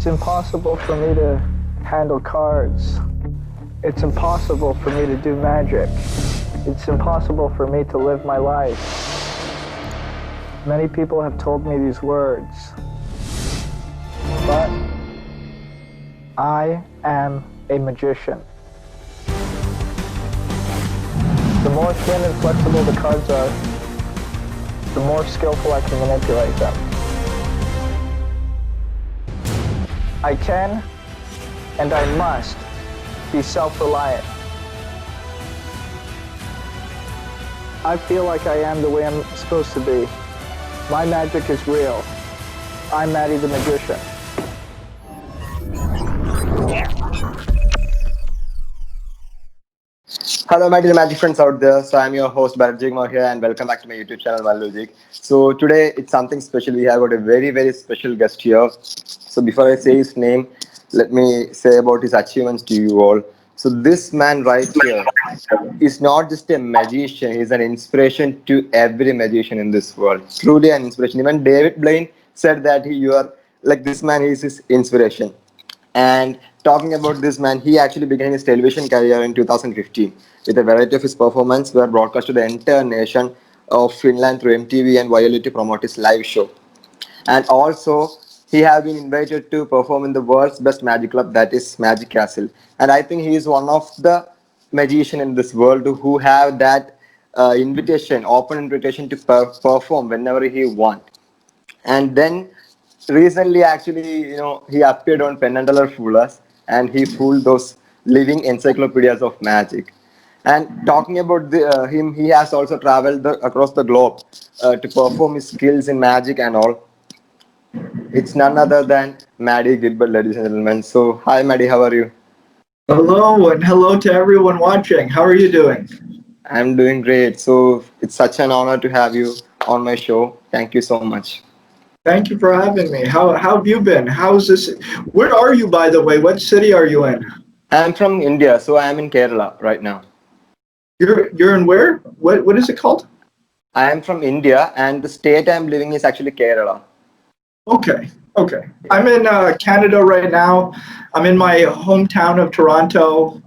It's impossible for me to handle cards. It's impossible for me to do magic. It's impossible for me to live my life. Many people have told me these words, but I am a magician. The more thin and flexible the cards are, the more skillful I can manipulate them. I can and I must be self-reliant. I feel like I am the way I'm supposed to be. My magic is real. I'm Mahdi the Magician. Hello, my dear magic friends out there. So I'm your host Bharath here, and welcome back to my YouTube channel Mallugic. So today it's something special. We have got a very special guest here. So before I say his name, let me say about his achievements to you all. So this man right here is not just a magician; he's an inspiration to every magician in this world. Truly an inspiration. Even David Blaine said that you are like this man is his inspiration. And talking about this man, he actually began his television career in 2015 with a variety of his performances were broadcast to the entire nation of Finland through MTV and Violette to promote his live show. And also, he have been invited to perform in the world's best magic club, that is Magic Castle. And I think he is one of the magician in this world who have that invitation, open invitation to perform whenever he want. And then recently, actually, he appeared on Penn and Teller Fool Us, and he fooled those living encyclopedias of magic. And talking about him, he has also traveled across the globe to perform his skills in magic and all. It's none other than Mahdi Gilbert, ladies and gentlemen. So, hi, Mahdi, how are you? Hello, and hello to everyone watching. How are you doing? I'm doing great. So, it's such an honor to have you on my show. Thank you so much. Thank you for having me. How have you been? How's this? Where are you, by the way? What city are you in? I'm from India, so I'm in Kerala right now. You're in where? What is it called? I am from India, and the state I'm living is actually Kerala. Okay. I'm in Canada right now. I'm in my hometown of Toronto.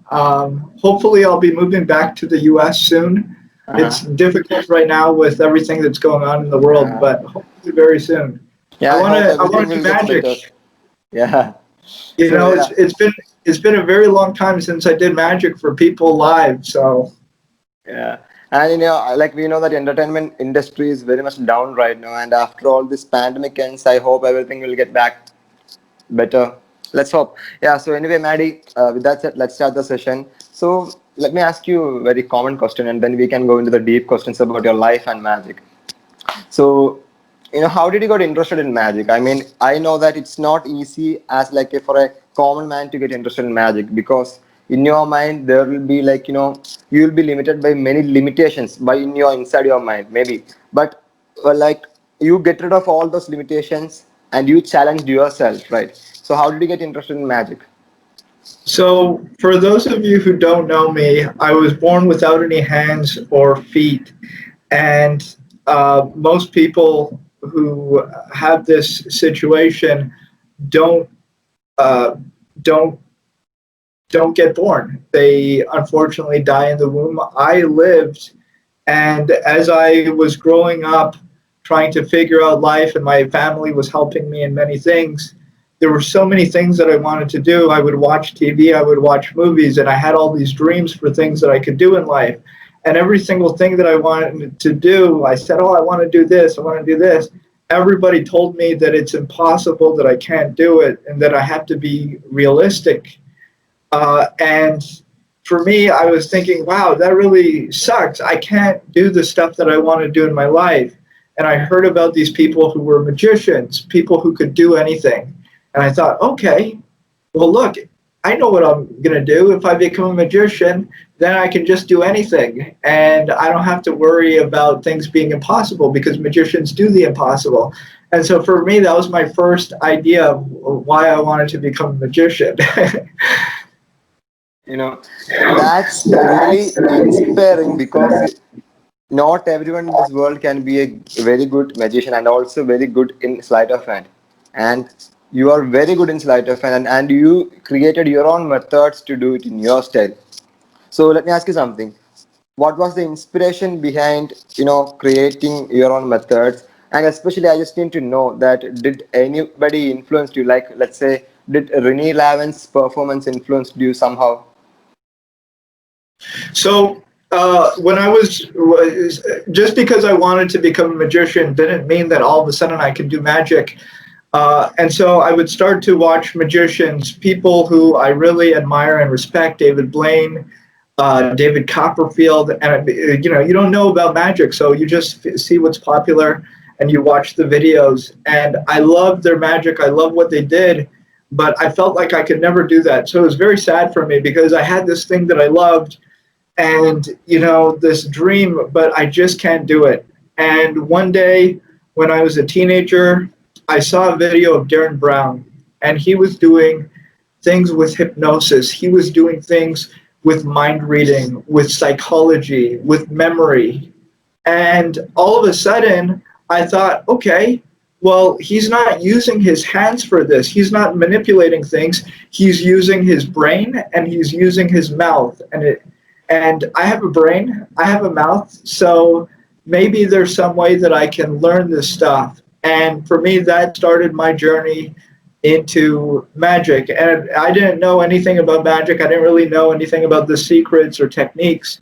Hopefully, I'll be moving back to the U.S. soon. It's difficult right now with everything that's going on in the world, but hopefully very soon. Yeah, I want everything to do will get magic. better. Yeah. You So know, yeah, it's been a very long time since I did magic for people live. So yeah. And like we know that entertainment industry is very much down right now, and after all this pandemic ends, I hope everything will get back better. Let's hope. Yeah. So anyway, Maddie, with that said, let's start the session. So let me ask you a very common question, and then we can go into the deep questions about your life and magic. So, how did you got interested in magic? I mean, I know that it's not easy as like for a common man to get interested in magic because in your mind there will be like you will be limited by many limitations by in your inside your mind maybe, but like you get rid of all those limitations and you challenged yourself, right? So, how did you get interested in magic? So, for those of you who don't know me, I was born without any hands or feet, and most people who have this situation don't uh, don't don't get born. They unfortunately die in the womb. I lived, and as I was growing up, trying to figure out life, and my family was helping me in many things. There were so many things that I wanted to do. I would watch TV, I would watch movies, and I had all these dreams for things that I could do in life. And every single thing that I wanted to do, I said, "Oh, I want to do this, I want to do this." Everybody told me that it's impossible, that I can't do it, and that I have to be realistic. And for me, I was thinking, wow, that really sucks. I can't do the stuff that I want to do in my life. And I heard about these people who were magicians, people who could do anything. And I thought, okay, well, look, I know what I'm going to do. If I become a magician, then I can just do anything. And I don't have to worry about things being impossible because magicians do the impossible. And so for me, that was my first idea of why I wanted to become a magician. You know, that's really inspiring because not everyone in this world can be a very good magician and also very good in sleight of hand. And you are very good in sleight of hand, and you created your own methods to do it in your style. So let me ask you something. What was the inspiration behind creating your own methods? And especially, I just need to know that did anybody influence you? Like, let's say, did Renee Laven's performance influence you somehow? So when I was just because I wanted to become a magician didn't mean that all of a sudden I could do magic. And so I would start to watch magicians, people who I really admire and respect, David Blaine, David Copperfield, and you don't know about magic, so you just see what's popular and you watch the videos. And I loved their magic. I love what they did, but I felt like I could never do that. So it was very sad for me because I had this thing that I loved and this dream, but I just can't do it. And one day when I was a teenager, I saw a video of Darren Brown, and he was doing things with hypnosis. He was doing things with mind reading, with psychology, with memory. And all of a sudden, I thought, okay, well, he's not using his hands for this. He's not manipulating things. He's using his brain and he's using his mouth. And I have a brain, I have a mouth, so maybe there's some way that I can learn this stuff. And for me, that started my journey into magic. And I didn't know anything about magic. I didn't really know anything about the secrets or techniques.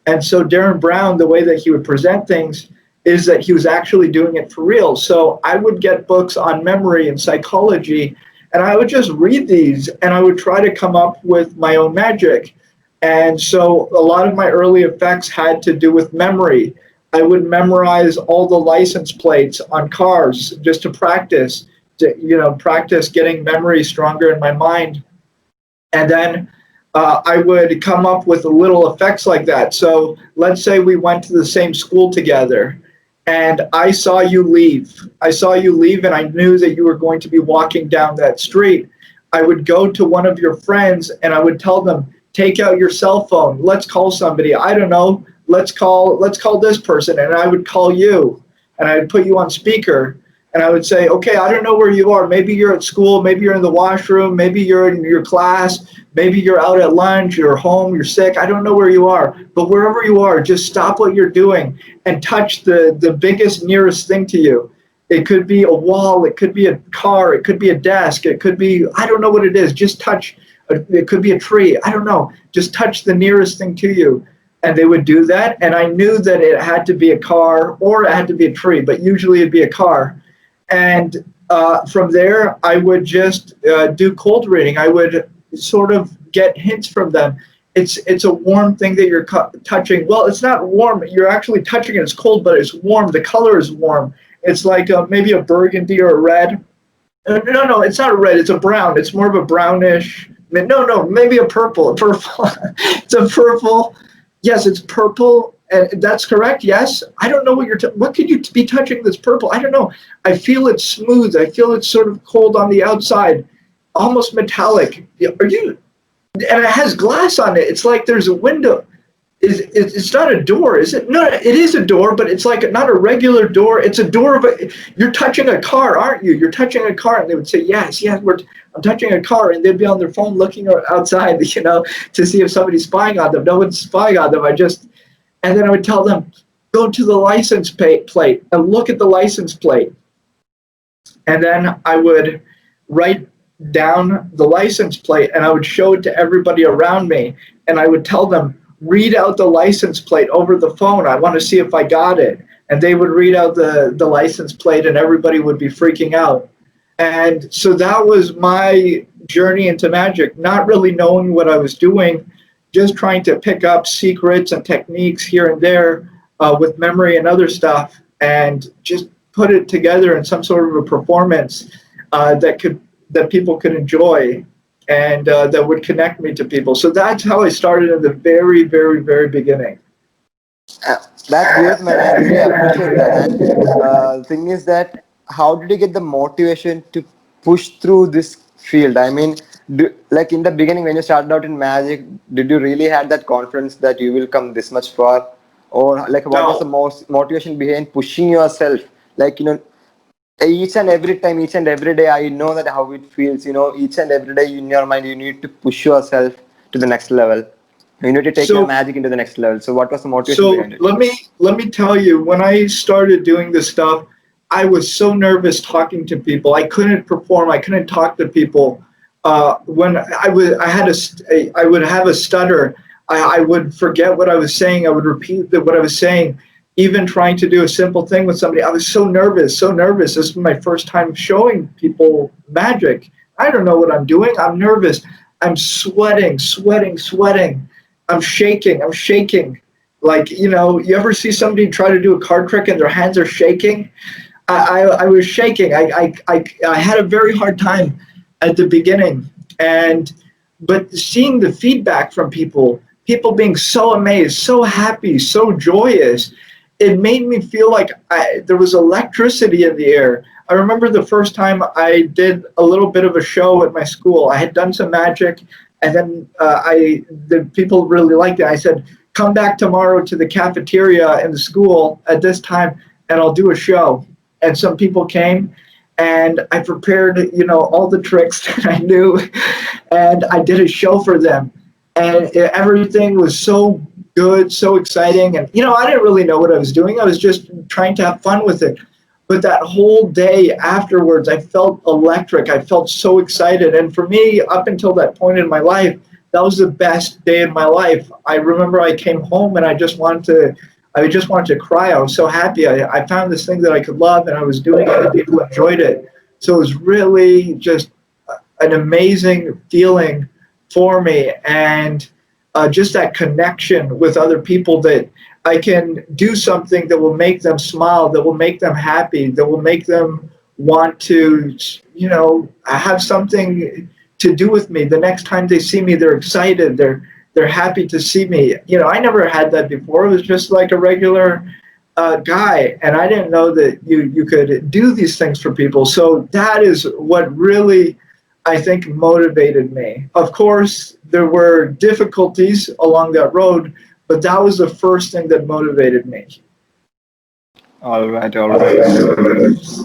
And so Darren Brown, the way that he would present things is that he was actually doing it for real. So I would get books on memory and psychology, and I would just read these, and I would try to come up with my own magic. And so a lot of my early effects had to do with memory. I would memorize all the license plates on cars just to practice, practice getting memory stronger in my mind. And then I would come up with little effects like that. So let's say we went to the same school together and I saw you leave. I saw you leave and I knew that you were going to be walking down that street. I would go to one of your friends and I would tell them, take out your cell phone. Let's call somebody. I don't know. Let's call this person. And I would call you and I would put you on speaker and I would say, okay, I don't know where you are. Maybe you're at school. Maybe you're in the washroom. Maybe you're in your class. Maybe you're out at lunch. You're home. You're sick. I don't know where you are. But wherever you are, just stop what you're doing and touch the biggest, nearest thing to you. It could be a wall. It could be a car. It could be a desk. It could be, I don't know what it is. Just touch. It could be a tree. I don't know. Just touch the nearest thing to you. And they would do that. And I knew that it had to be a car or it had to be a tree, but usually it'd be a car. And from there, I would just do cold reading. I would sort of get hints from them. It's a warm thing that you're touching. Well, it's not warm. You're actually touching it. It's cold, but it's warm. The color is warm. It's like maybe a burgundy or a red. No, it's not a red. It's a brown. It's more of a brownish. No, maybe a purple. It's a purple. Yes, it's purple. And that's correct. Yes. I don't know what could you be touching that's purple? I don't know. I feel it's smooth. I feel it's sort of cold on the outside, almost metallic. Are you? And it has glass on it. It's like there's a window. It's not a door, is it? No, it is a door, but it's like not a regular door. It's a door of you're touching a car, aren't you? You're touching a car. And they would say, yes, I'm touching a car. And they'd be on their phone looking outside, to see if somebody's spying on them. No one's spying on them. And then I would tell them, go to the license plate and look at the license plate. And then I would write down the license plate and I would show it to everybody around me. And I would tell them, read out the license plate over the phone. I want to see if I got it. And they would read out the license plate and everybody would be freaking out. And so that was my journey into magic, not really knowing what I was doing, just trying to pick up secrets and techniques here and there with memory and other stuff and just put it together in some sort of a performance that people could enjoy and that would connect me to people. So that's how I started in the very, very, very beginning. That's great, man. I really appreciate that. And the thing is that, how did you get the motivation to push through this field? I mean, like in the beginning when you started out in magic, did you really have that confidence that you will come this much far? Or like what was the most motivation behind pushing yourself? Like, each and every time, each and every day, I know that how it feels. Each and every day in your mind, you need to push yourself to the next level. You need to take your So magic into the next level. So what was the motivation So behind it? let me tell you, when I started doing this stuff, I was so nervous talking to people. I couldn't perform. I couldn't talk to people. When I would have a stutter. I would forget what I was saying. I would repeat what I was saying. Even trying to do a simple thing with somebody, I was so nervous, so nervous. This was my first time showing people magic. I don't know what I'm doing. I'm nervous. I'm sweating, sweating, sweating. I'm shaking. I'm shaking. Like, you ever see somebody try to do a card trick and their hands are shaking? I was shaking. I had a very hard time at the beginning. But seeing the feedback from people being so amazed, so happy, so joyous, it made me feel like there was electricity in the air. I remember the first time I did a little bit of a show at my school. I had done some magic, and then the people really liked it. I said, "Come back tomorrow to the cafeteria in the school at this time, and I'll do a show." And some people came, and I prepared, all the tricks that I knew, and I did a show for them, and everything was so good, so exciting, and I didn't really know what I was doing. I was just trying to have fun with it. But that whole day afterwards, I felt electric. I felt so excited. And for me, up until that point in my life, that was the best day in my life. I remember I came home and I just wanted to cry. I was so happy. I found this thing that I could love, and I was doing it, and people enjoyed it. So it was really just an amazing feeling for me, and just that connection with other people, that I can do something that will make them smile, that will make them happy, that will make them want to, have something to do with me. The next time they see me, they're excited. They're happy to see me. I never had that before. It was just like a regular guy, and I didn't know that you could do these things for people. So that is what really, I think, motivated me. Of course, there were difficulties along that road, but that was the first thing that motivated me. All right, all right.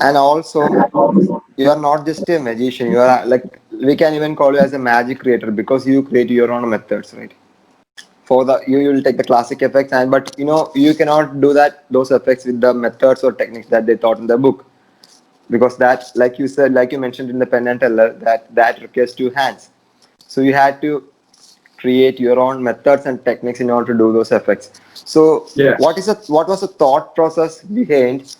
And also, you are not just a magician. You are like, we can even call you as a magic creator, because you create your own methods, right? For the you will take the classic effects, and but you cannot do those effects with the methods or techniques that they taught in the book, because that, like you said, like you mentioned in the Penn and Teller, that requires two hands. So you had to create your own methods and techniques in order to do those effects. So Yes. what was the thought process behind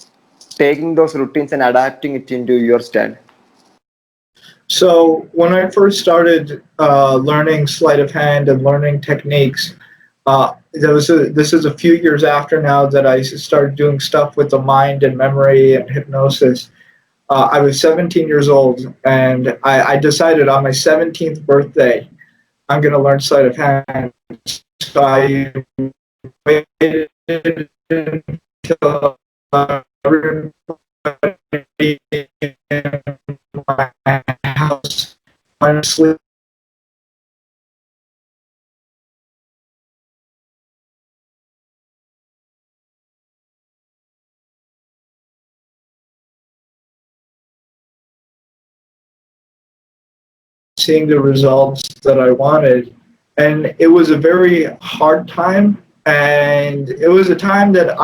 taking those routines and adapting it into your style? So when I first started learning sleight of hand and learning techniques, this is a few years after now that I started doing stuff with the mind and memory and hypnosis. I was 17 years old, and I decided on my 17th birthday, I'm going to learn sleight of hand. So I waited until everybody in my house went to sleep. Seeing the results that I wanted. And it was a very hard time. And it was a time that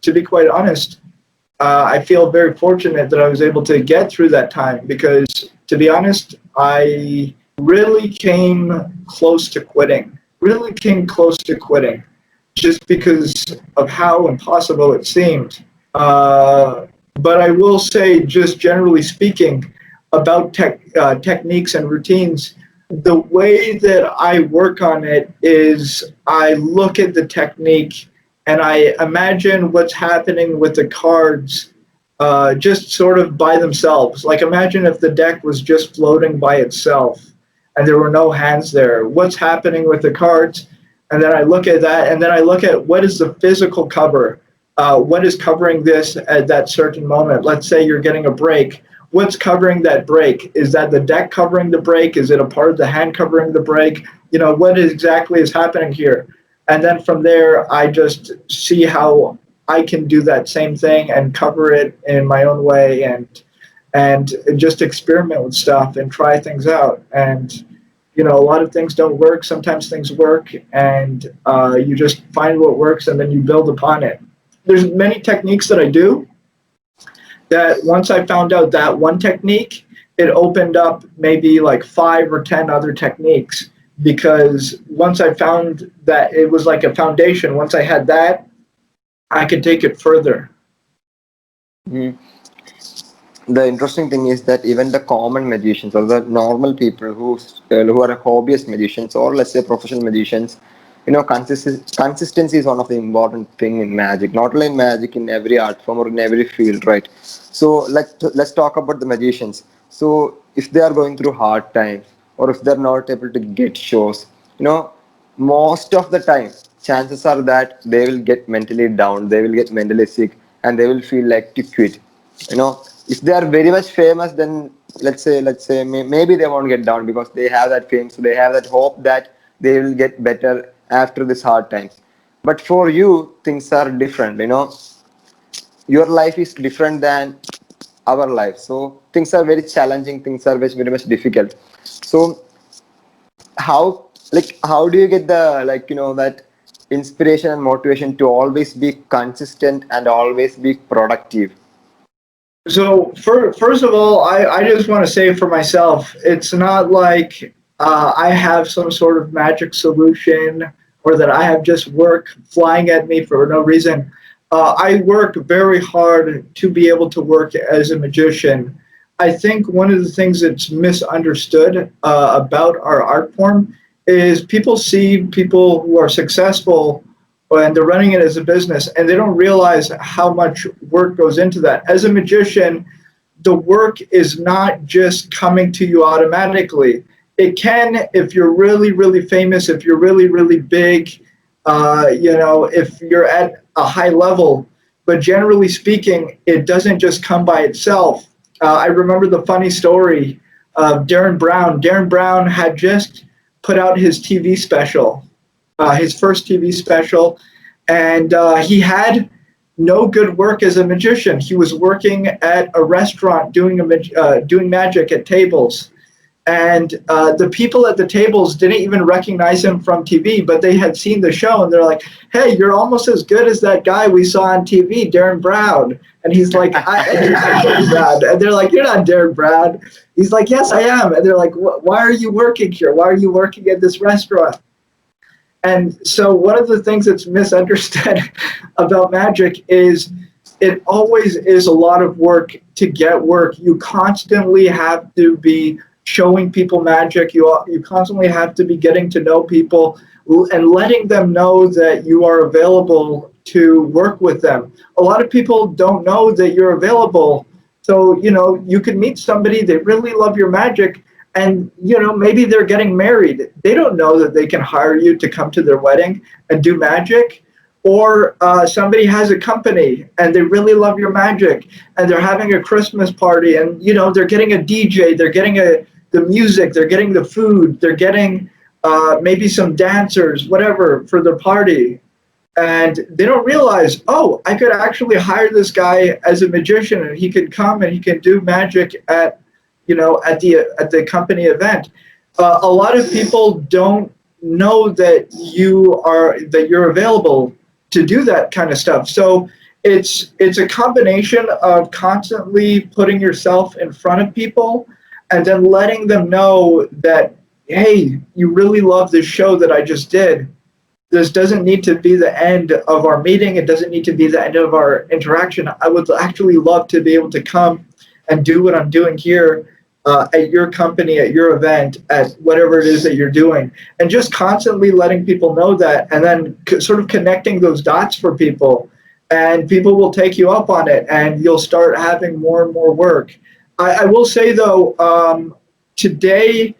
to be quite honest, I feel very fortunate that I was able to get through that time, because, to be honest, I really came close to quitting. Really came close to quitting, just because of how impossible it seemed. But I will say, just generally speaking, about techniques and routines, the way that I work on it is I look at the technique and I imagine what's happening with the cards, just sort of by themselves. Like, imagine if the deck was just floating by itself and there were no hands there. What's happening with the cards? And then I look at that, and then I look at what is the physical cover. What is covering this at that certain moment? Let's say you're getting a break. What's covering that break? Is that the deck covering the break? Is it a part of the hand covering the break? What exactly is happening here? And then from there, I just see how I can do that same thing and cover it in my own way and just experiment with stuff and try things out. And you know, a lot of things don't work. Sometimes things work, and you just find what works, and then you build upon it. There's many techniques that I do that once I found out that one technique, it opened up maybe like 5 or 10 other techniques, because once I found that it was like a foundation, once I had that, I could take it further. Mhm. The interesting thing is that even the common magicians or the normal people who are hobbyist magicians, or let's say professional magicians, you know, consistency is one of the important thing in magic. Not only in magic, in every art form or in every field, right? So let's talk about the magicians. So if they are going through hard times, or if they're not able to get shows, you know, most of the time chances are that they will get mentally down, they will get mentally sick, and they will feel like to quit. You know, if they are very much famous, then let's say maybe they won't get down because they have that fame, so they have that hope that they will get better after this hard times. But for you, things are different. You know, your life is different than our life, so things are very challenging, things are very much difficult. So how do you get the, like, you know, that inspiration and motivation to always be consistent and always be productive? So, first of all, I just want to say for myself, it's not like I have some sort of magic solution or that I have just work flying at me for no reason. I work very hard to be able to work as a magician. I think one of the things that's misunderstood about our art form is people see people who are successful and they're running it as a business, and they don't realize how much work goes into that. As a magician, the work is not just coming to you automatically. It can if you're really, really famous, if you're really, really big, you know, if you're at a high level. But generally speaking, it doesn't just come by itself. I remember the funny story of Darren Brown. Darren Brown had just put out his TV special, his first TV special, and he had no good work as a magician. He was working at a restaurant doing magic at tables, and the people at the tables didn't even recognize him from TV, but they had seen the show, and they're like, "Hey, you're almost as good as that guy we saw on TV, Darren Brown." And he's like, "You're not Darren Brown." And they're like, "You're not Darren Brown." He's like, "Yes, I am." And they're like, "Why are you working here? Why are you working at this restaurant?" And so one of the things that's misunderstood about magic is it always is a lot of work to get work. You constantly have to be showing people magic. You constantly have to be getting to know people and letting them know that you are available to work with them. A lot of people don't know that you're available. So, you know, you could meet somebody, they really love your magic, and you know, maybe they're getting married. They don't know that they can hire you to come to their wedding and do magic. Or somebody has a company and they really love your magic, and they're having a Christmas party, and you know, they're getting a DJ, they're getting the music, they're getting the food, they're getting maybe some dancers, whatever, for their party. And they don't realize, oh, I could actually hire this guy as a magician, and he could come and he can do magic at, you know, at the company event. A lot of people don't know that you're available to do that kind of stuff. So it's a combination of constantly putting yourself in front of people and then letting them know that, hey, you really love this show that I just did. This doesn't need to be the end of our meeting. It doesn't need to be the end of our interaction. I would actually love to be able to come and do what I'm doing here at your company, at your event, at whatever it is that you're doing. And just constantly letting people know that, and then sort of connecting those dots for people. And people will take you up on it, and you'll start having more and more work. I will say, though, today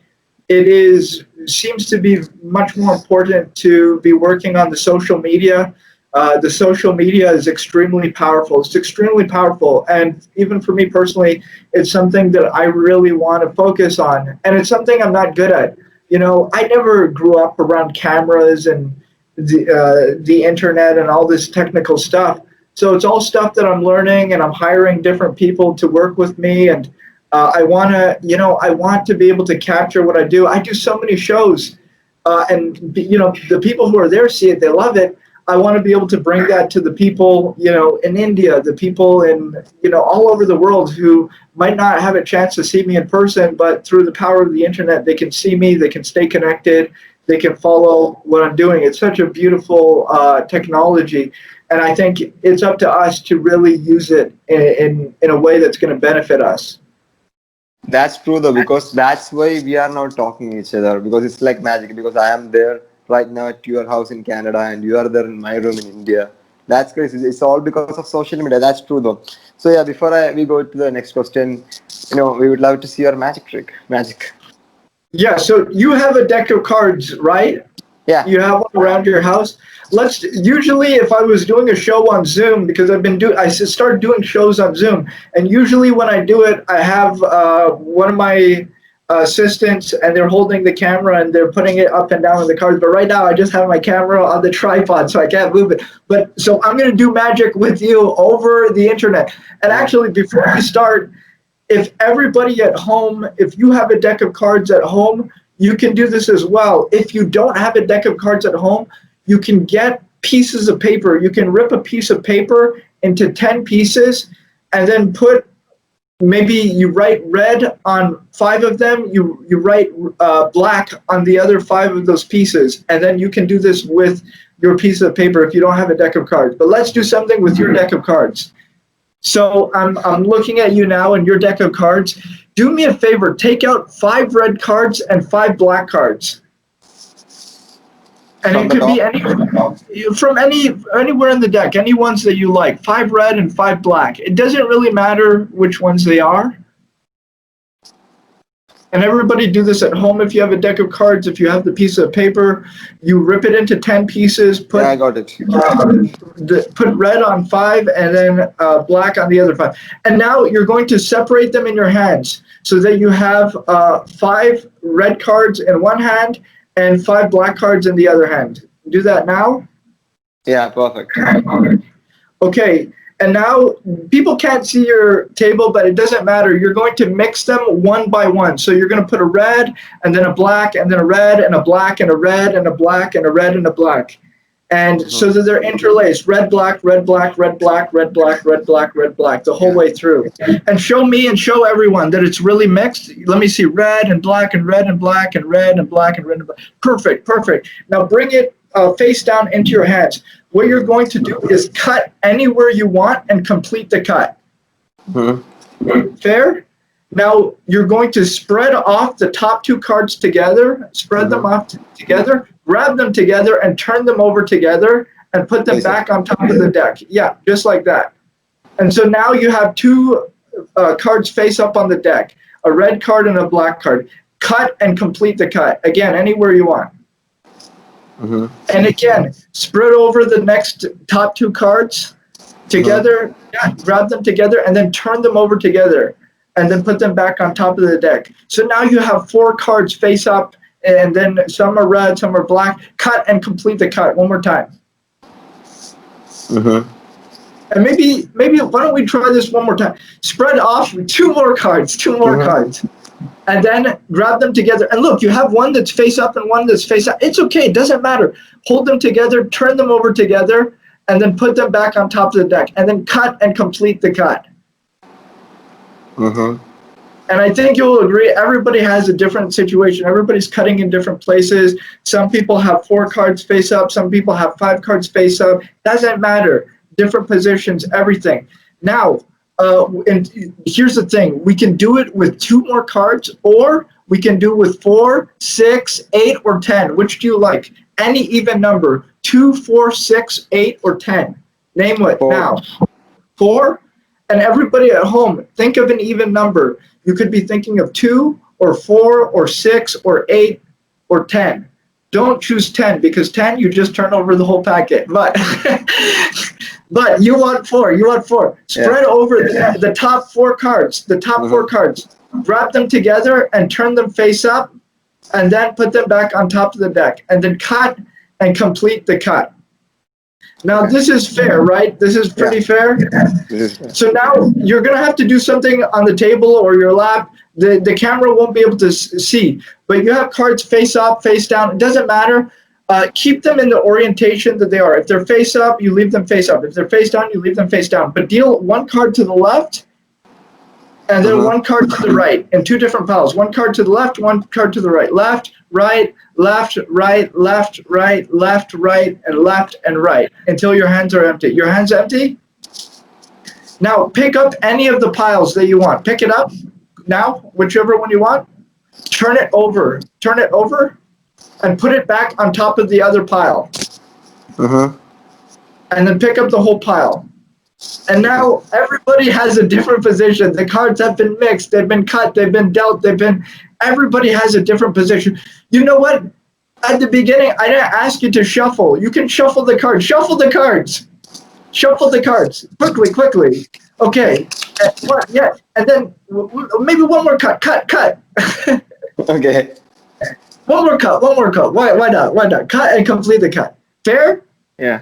it seems to be much more important to be working on the social media. The social media is extremely powerful. It's extremely powerful. And even for me personally, it's something that I really want to focus on. And it's something I'm not good at. You know, I never grew up around cameras and the internet and all this technical stuff. So it's all stuff that I'm learning, and I'm hiring different people to work with me. And I want to be able to capture what I do. I do so many shows, and the people who are there see it, they love it. I want to be able to bring that to the people, in India, the people in, all over the world who might not have a chance to see me in person, but through the power of the internet, they can see me, they can stay connected, they can follow what I'm doing. It's such a beautiful technology, and I think it's up to us to really use it in a way that's going to benefit us. That's true though, because that's why we are not talking each other, because it's like magic, because I am there right now at your house in Canada and you are there in my room in India. That's crazy. It's all because of social media. That's true though. So yeah, before we go to the next question, we would love to see your magic trick. Magic. Yeah, so you have a deck of cards, right? Yeah. You have one around your house. Usually if I was doing a show on Zoom, because I started doing shows on Zoom, and usually when I do it, I have one of my assistants, and they're holding the camera and they're putting it up and down on the cards. But right now I just have my camera on the tripod, so I can't move it. But so I'm going to do magic with you over the internet. And actually, before we start, if everybody at home, if you have a deck of cards at home, you can do this as well. If you don't have a deck of cards at home, you can get pieces of paper. You can rip a piece of paper into 10 pieces, and then maybe you write red on 5 of them, you write black on the other 5 of those pieces, and then you can do this with your piece of paper if you don't have a deck of cards. But let's do something with your deck of cards. So I'm looking at you now and your deck of cards. Do me a favor, take out 5 red cards and 5 black cards. And it could be anywhere in the deck, any ones that you like. 5 red and 5 black. It doesn't really matter which ones they are. And everybody do this at home if you have a deck of cards. If you have the piece of paper, you rip it into 10 pieces. I got it. Put red on 5 and then black on the other 5. And now you're going to separate them in your hands so that you have 5 red cards in one hand and 5 black cards in the other hand. Do that now? Yeah, perfect. Okay. And now people can't see your table, but it doesn't matter. You're going to mix them one by one. So you're going to put a red and then a black and then a red and a black and a red and a black and a red and a black. And so that they're interlaced, red, black, red, black, red, black, red, black, red, black, red, black, the whole way through. And show me and show everyone that it's really mixed. Let me see red and black and red and black and red and black and red and black. Perfect, perfect. Now bring it face down into your hands. What you're going to do is cut anywhere you want and complete the cut. Fair? Now you're going to spread off the top 2 cards together, spread them off together, grab them together and turn them over together and put them back on top of the deck. Yeah, just like that. And so now you have 2 cards face up on the deck, a red card and a black card. Cut and complete the cut. Again, anywhere you want. And again, spread over the next top 2 cards together, grab them together, and then turn them over together, and then put them back on top of the deck. So now you have 4 cards face up, and then some are red, some are black. Cut and complete the cut one more time. And maybe why don't we try this one more time? Spread off 2 more cards, 2 more cards. And then grab them together. And look, you have one that's face up and one that's face out. It's okay, it doesn't matter. Hold them together, turn them over together, and then put them back on top of the deck. And then cut and complete the cut. And I think you'll agree, everybody has a different situation. Everybody's cutting in different places. Some people have 4 cards face up. Some people have 5 cards face up. Doesn't matter. Different positions, everything. Now, and here's the thing. We can do it with 2 more cards, or we can do it with 4, 6, 8, or 10. Which do you like? Any even number. 2, 4, 6, 8, or 10. Name it 4. now. 4? And everybody at home, think of an even number. You could be thinking of 2, or 4, or 6, or 8, or 10. Don't choose 10, because 10, you just turn over the whole packet. But you want 4. You want 4. Spread over the top 4 cards. The top 4 cards. Wrap them together and turn them face up, and then put them back on top of the deck. And then cut and complete the cut. Now Okay. this is fair, right? This is pretty fair. This is So now you're gonna have to do something on the table or your lap. The camera won't be able to see, but you have cards face up, face down. It doesn't matter. Keep them in the orientation that they are. If they're face up, you leave them face up. If they're face down, you leave them face down. But deal one card to the left and then one card to the right in two different piles. One card to the left, one card to the right. Left, right, left, right, left, right, left, right, and right until your hands are empty. Your hands empty? Now pick up any of the piles that you want. Pick it up now, whichever one you want. Turn it over, and put it back on top of the other pile. And then pick up the whole pile. And now everybody has a different position. The cards have been mixed, they've been cut, they've been dealt, everybody has a different position. You know what? At the beginning, I didn't ask you to shuffle. You can shuffle the cards. Shuffle the cards. Shuffle the cards. Quickly. Okay. Yeah. And then maybe one more cut. Cut. Okay. One more cut. Why not? Cut and complete the cut. Fair? Yeah.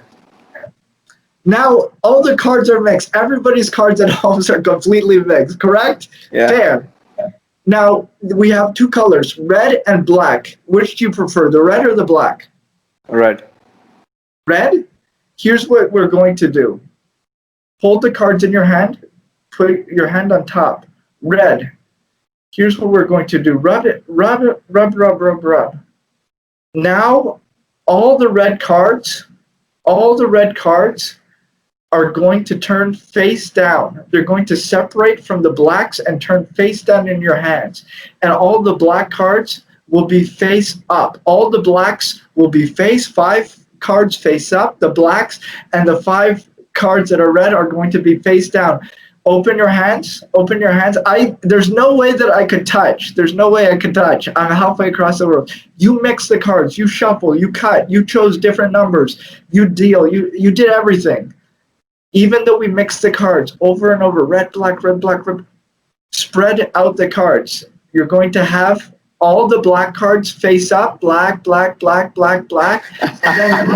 Now all the cards are mixed. Everybody's cards at home are completely mixed, correct? Yeah. Fair. Now we have two colors, red and black. Which do you prefer, the red or the black? Red. Red? Here's what we're going to do. Hold the cards in your hand. Put your hand on top. Red. Here's what we're going to do. Rub it. Rub. Now all the red cards are going to turn face down. They're going to separate from the blacks and turn face down in your hands. And all the black cards will be face up. All the blacks will be five cards face up. The blacks and the 5 cards that are red are going to be face down. Open your hands. There's no way that I could touch. I'm halfway across the world. You mix the cards, you shuffle, you cut, you chose different numbers, you deal, you did everything. Even though we mixed the cards over and over, red, black, spread out the cards. You're going to have all the black cards face up, black. And then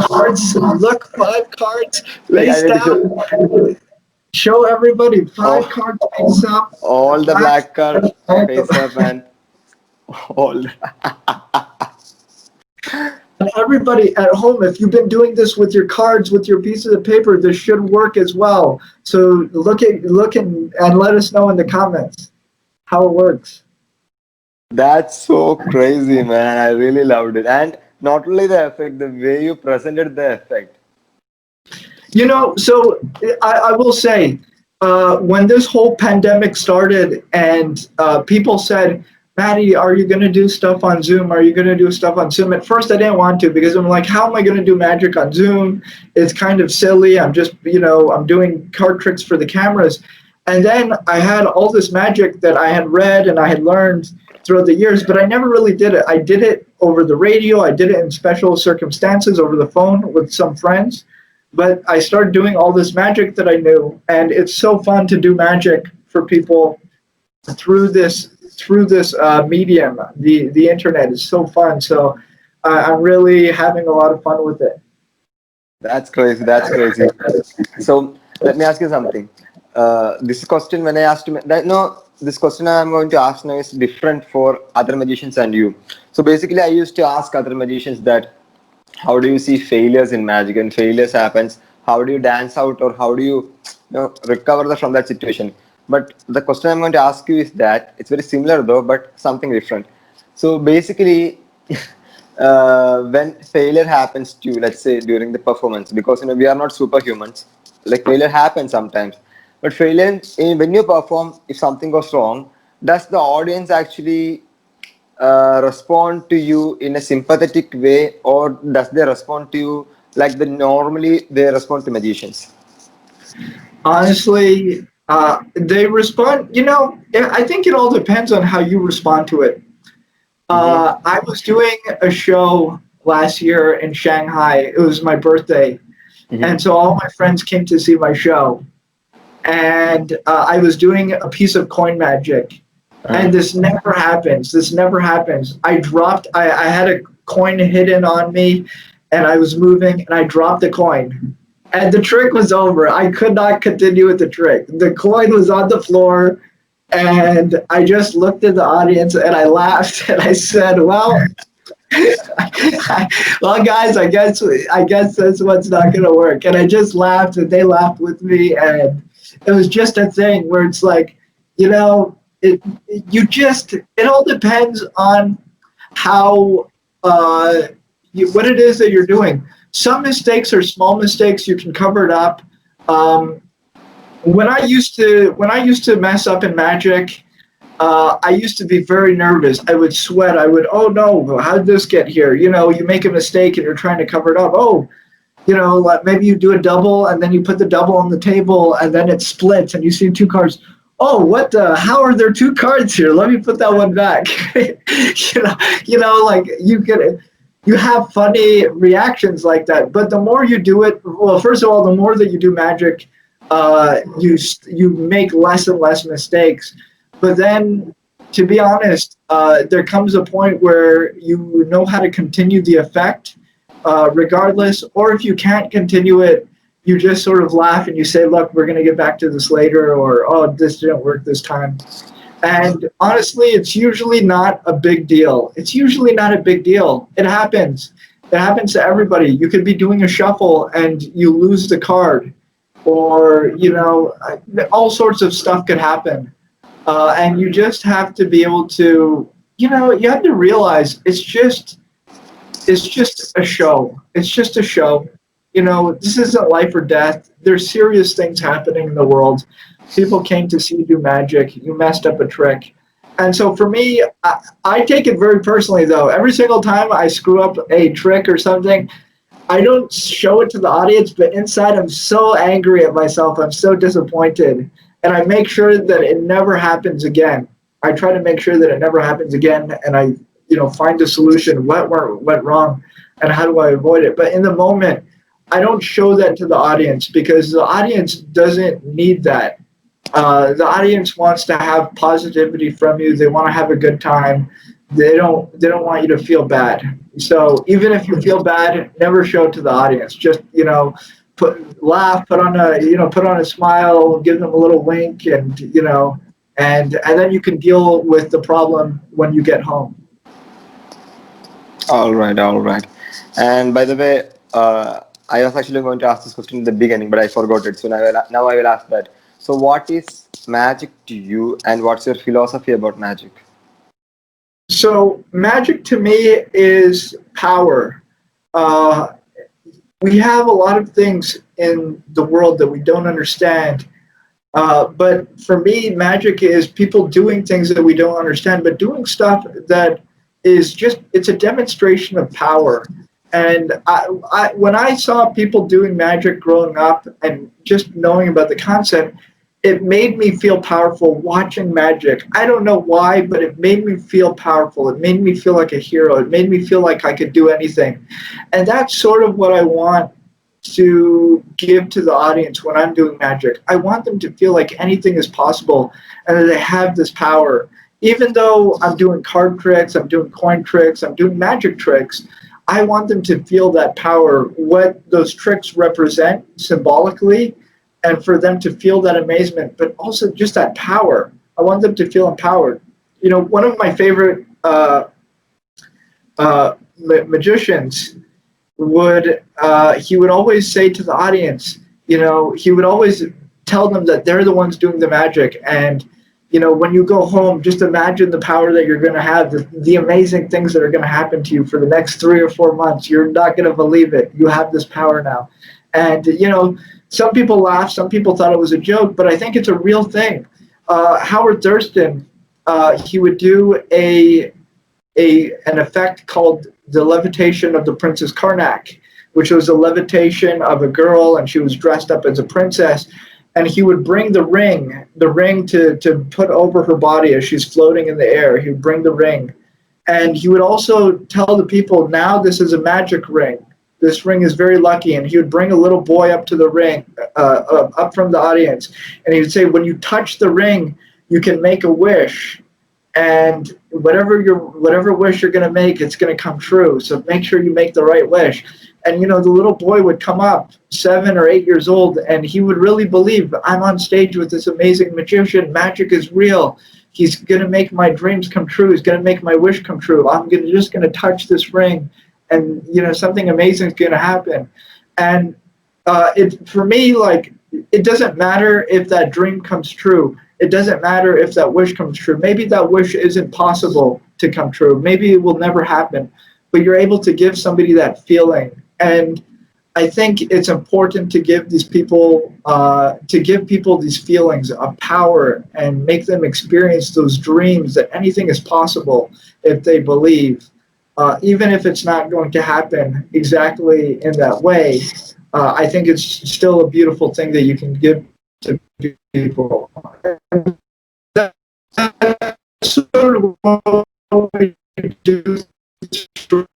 cards, look, 5 cards face down. Show everybody 5 cards face up. All the black cards face up and all. And everybody at home, if you've been doing this with your cards, with your pieces of paper, this should work as well. So look and let us know in the comments how it works. That's so crazy, man. I really loved it. And not only the effect, the way you presented the effect. You know, so I will say, when this whole pandemic started and people said, Mahdi, are you going to do stuff on Zoom? At first, I didn't want to because I'm like, how am I going to do magic on Zoom? It's kind of silly. I'm just, I'm doing card tricks for the cameras. And then I had all this magic that I had read and I had learned throughout the years, but I never really did it. I did it over the radio. I did it in special circumstances over the phone with some friends. But I started doing all this magic that I knew. And it's so fun to do magic for people through this medium. The internet is so fun. So I'm really having a lot of fun with it. That's crazy. So let me ask you something. This question, when I asked you, this question I'm going to ask now is different for other magicians and you. So basically, I used to ask other magicians that, how do you see failures in magic? And failures happens, how do you dance out, or how do you, recover from that situation? But the question I'm going to ask you is that it's very similar though, but something different. So basically, when failure happens to you, let's say during the performance, because we are not superhumans, like failure happens sometimes. But failure, when you perform, if something goes wrong, does the audience actually respond to you in a sympathetic way, or does they respond to you like normally they respond to magicians? Honestly, they respond, I think it all depends on how you respond to it. I was doing a show last year in Shanghai. It was my birthday. And so all my friends came to see my show. And I was doing a piece of coin magic. And this never happens. I had a coin hidden on me. and I was moving, and I dropped the coin. And the trick was over. I could not continue with the trick. The coin was on the floor, and I just looked at the audience, and I laughed, and I said, well, well, guys, I guess this one's not going to work. And I just laughed, and they laughed with me, and it was just a thing where it's like, you know, it all depends on how what it is that you're doing. Some mistakes are small mistakes. You can cover it up. When I used to mess up in magic, I used to be very nervous. I would sweat. I would, oh no, how did this get here? You know, you make a mistake and you're trying to cover it up. Oh, you know, like maybe you do a double and then you put the double on the table and then it splits and you see two cards. Oh, what the? How are there two cards here? Let me put that one back. Like you have funny reactions like that. But the more you do it, well, first of all, the more that you do magic, you make less and less mistakes. But then, to be honest, there comes a point where you know how to continue the effect, regardless. Or if you can't continue it, you just sort of laugh and you say, look, we're going to get back to this later, or, oh, this didn't work this time. And honestly, it's usually not a big deal. It's usually not a big deal. It happens. It happens to everybody. You could be doing a shuffle and you lose the card, or, you know, all sorts of stuff could happen. And you just have to be able to, you know, you have to realize it's just a show. It's just a show. You know, this isn't life or death. There's serious things happening in the world. People came to see you do magic. You messed up a trick. And so for me, I take it very personally, though. Every single time I screw up a trick or something, I don't show it to the audience, but inside I'm so angry at myself. I'm so disappointed. And I make sure that it never happens again. I try to make sure that it never happens again, and I, you know, find a solution. What went wrong, and how do I avoid it? But in the moment, I don't show that to the audience because the audience doesn't need that. The audience wants to have positivity from you. They want to have a good time. They don't want you to feel bad. So even if you feel bad, never show it to the audience. Just, you know, laugh, put on a smile, give them a little wink, and, you know, and then you can deal with the problem when you get home. All right. And by the way, I was actually going to ask this question in the beginning, but I forgot it. So now I will ask that. So what is magic to you, and what's your philosophy about magic? So magic to me is power. We have a lot of things in the world that we don't understand. But for me, magic is people doing things that we don't understand, but doing stuff that is it's a demonstration of power. And when I saw people doing magic growing up and just knowing about the concept, it made me feel powerful watching magic. I don't know why, but it made me feel powerful. It made me feel like a hero. It made me feel like I could do anything. And that's sort of what I want to give to the audience when I'm doing magic. I want them to feel like anything is possible and that they have this power. Even though I'm doing card tricks, I'm doing coin tricks, I'm doing magic tricks, I want them to feel that power, what those tricks represent symbolically, and for them to feel that amazement, but also just that power. I want them to feel empowered. You know, one of my favorite magicians he would always say to the audience, you know, he would always tell them that they're the ones doing the magic. And, you know, when you go home, just imagine the power that you're going to have, the amazing things that are going to happen to you for the next 3 or 4 months. You're not going to believe it. You have this power now. And, you know, some people laughed, some people thought it was a joke, but I think it's a real thing. Howard Thurston, he would do an effect called the levitation of the Princess Karnak, which was a levitation of a girl, and she was dressed up as a princess. And he would bring the ring to put over her body as she's floating in the air. He would bring the ring. And he would also tell the people, now this is a magic ring. This ring is very lucky. And he would bring a little boy up to the ring, up from the audience. And he would say, when you touch the ring, you can make a wish. And whatever wish you're going to make, it's going to come true. So make sure you make the right wish. And the little boy would come up, 7 or 8 years old, and he would really believe, I'm on stage with this amazing magician. Magic is real. He's gonna make my dreams come true. He's gonna make my wish come true. I'm just gonna touch this ring, and something amazing is gonna happen. And for me, like, it doesn't matter if that dream comes true. It doesn't matter if that wish comes true. Maybe that wish isn't possible to come true. Maybe it will never happen. But you're able to give somebody that feeling. And I think it's important to give people these feelings of power and make them experience those dreams that anything is possible if they believe, even if it's not going to happen exactly in that way. I think it's still a beautiful thing that you can give to people. That's sort of what we do through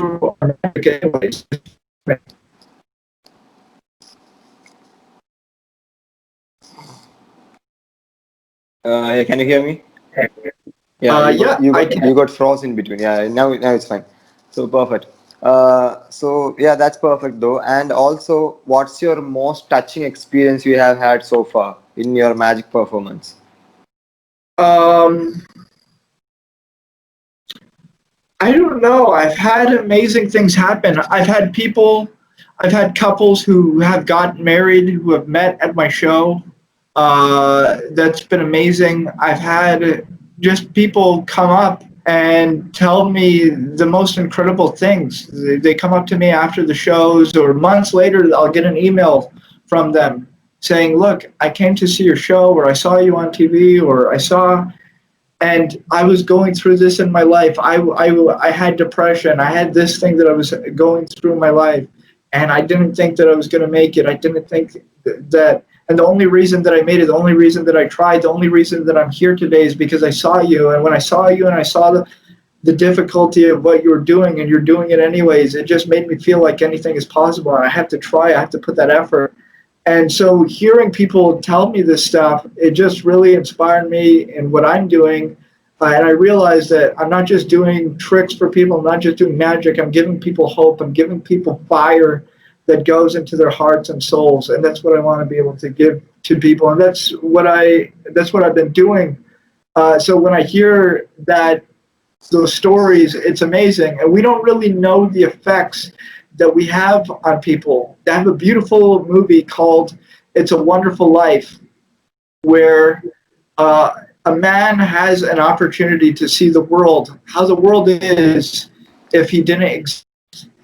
our magic anyways. Can you hear me? Yeah, you got froze in between. Yeah, now it's fine. So perfect. So yeah, that's perfect though. And also, what's your most touching experience you have had so far in your magic performance? I don't know. I've had amazing things happen. I've had couples who have gotten married who have met at my show. That's been amazing. I've had just people come up and tell me the most incredible things. They come up to me after the shows, or months later, I'll get an email from them saying, look, I came to see your show, or I saw you on TV, or and I was going through this in my life. I had depression. I had this thing that I was going through in my life, and I didn't think that I was going to make it. I didn't think that, and the only reason that I made it, the only reason that I tried, the only reason that I'm here today is because I saw you. And when I saw you and I saw the difficulty of what you were doing, and you're doing it anyways, it just made me feel like anything is possible. And I have to try. I have to put that effort. And so hearing people tell me this stuff, it just really inspired me in what I'm doing. And I realized that I'm not just doing tricks for people. I'm not just doing magic. I'm giving people hope. I'm giving people fire that goes into their hearts and souls. And that's what I want to be able to give to people. And that's what I've been doing. So when I hear those stories, it's amazing. And we don't really know the effects that we have on people. I have a beautiful movie called It's a Wonderful Life, where a man has an opportunity to see the world, how the world is if he didn't exist.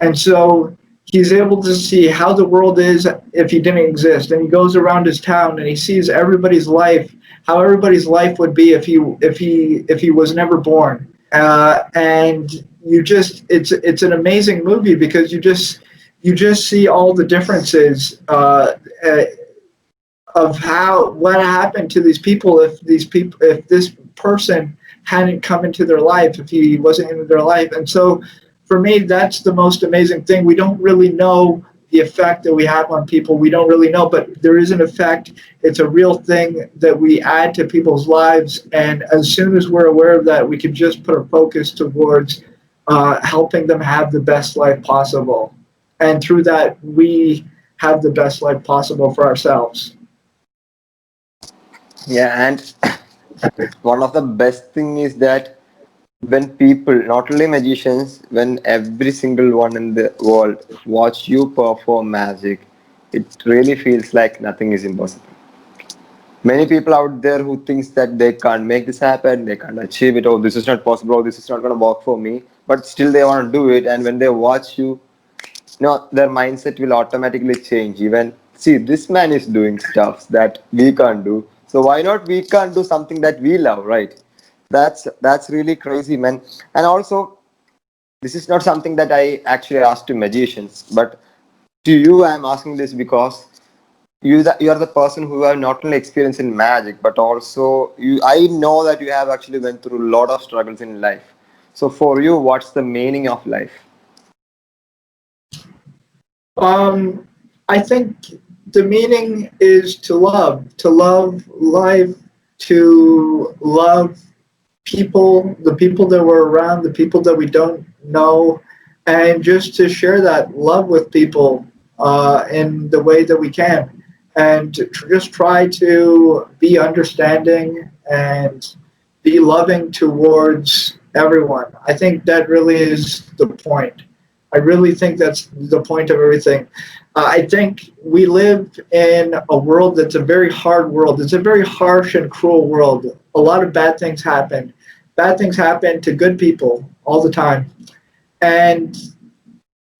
And so he's able to see how the world is if he didn't exist. And he goes around his town and he sees everybody's life, how everybody's life would be if he was never born. And it's an amazing movie because you just see all the differences of what happened to these people if this person hadn't come into their life, if he wasn't into their life. And so for me, that's the most amazing thing. We don't really know the effect that we have on people. We don't really know, but there is an effect. It's a real thing that we add to people's lives. And as soon as we're aware of that, we can just put our focus towards helping them have the best life possible. And through that, we have the best life possible for ourselves. Yeah, and one of the best thing is that when people, not only magicians, when every single one in the world watch you perform magic, it really feels like nothing is impossible. Many people out there who thinks that they can't make this happen, they can't achieve it, oh, this is not possible, oh, this is not going to work for me, but still they want to do it. And when they watch you, their mindset will automatically change. Even, see, this man is doing stuff that we can't do, so why not we can't do something that we love, right? That's really crazy, man. And also, this is not something that I actually asked to magicians, but to you I'm asking this because you are the person who have not only experience in magic, but also I know that you have actually went through a lot of struggles in life. So for you, what's the meaning of life? I think the meaning is to love life, to love people, the people that we're around, the people that we don't know, and just to share that love with people in the way that we can, and just try to be understanding and be loving towards everyone. I think that really is the point. I really think that's the point of everything. I think we live in a world that's a very hard world. It's a very harsh and cruel world. A lot of bad things happen. Bad things happen to good people all the time. And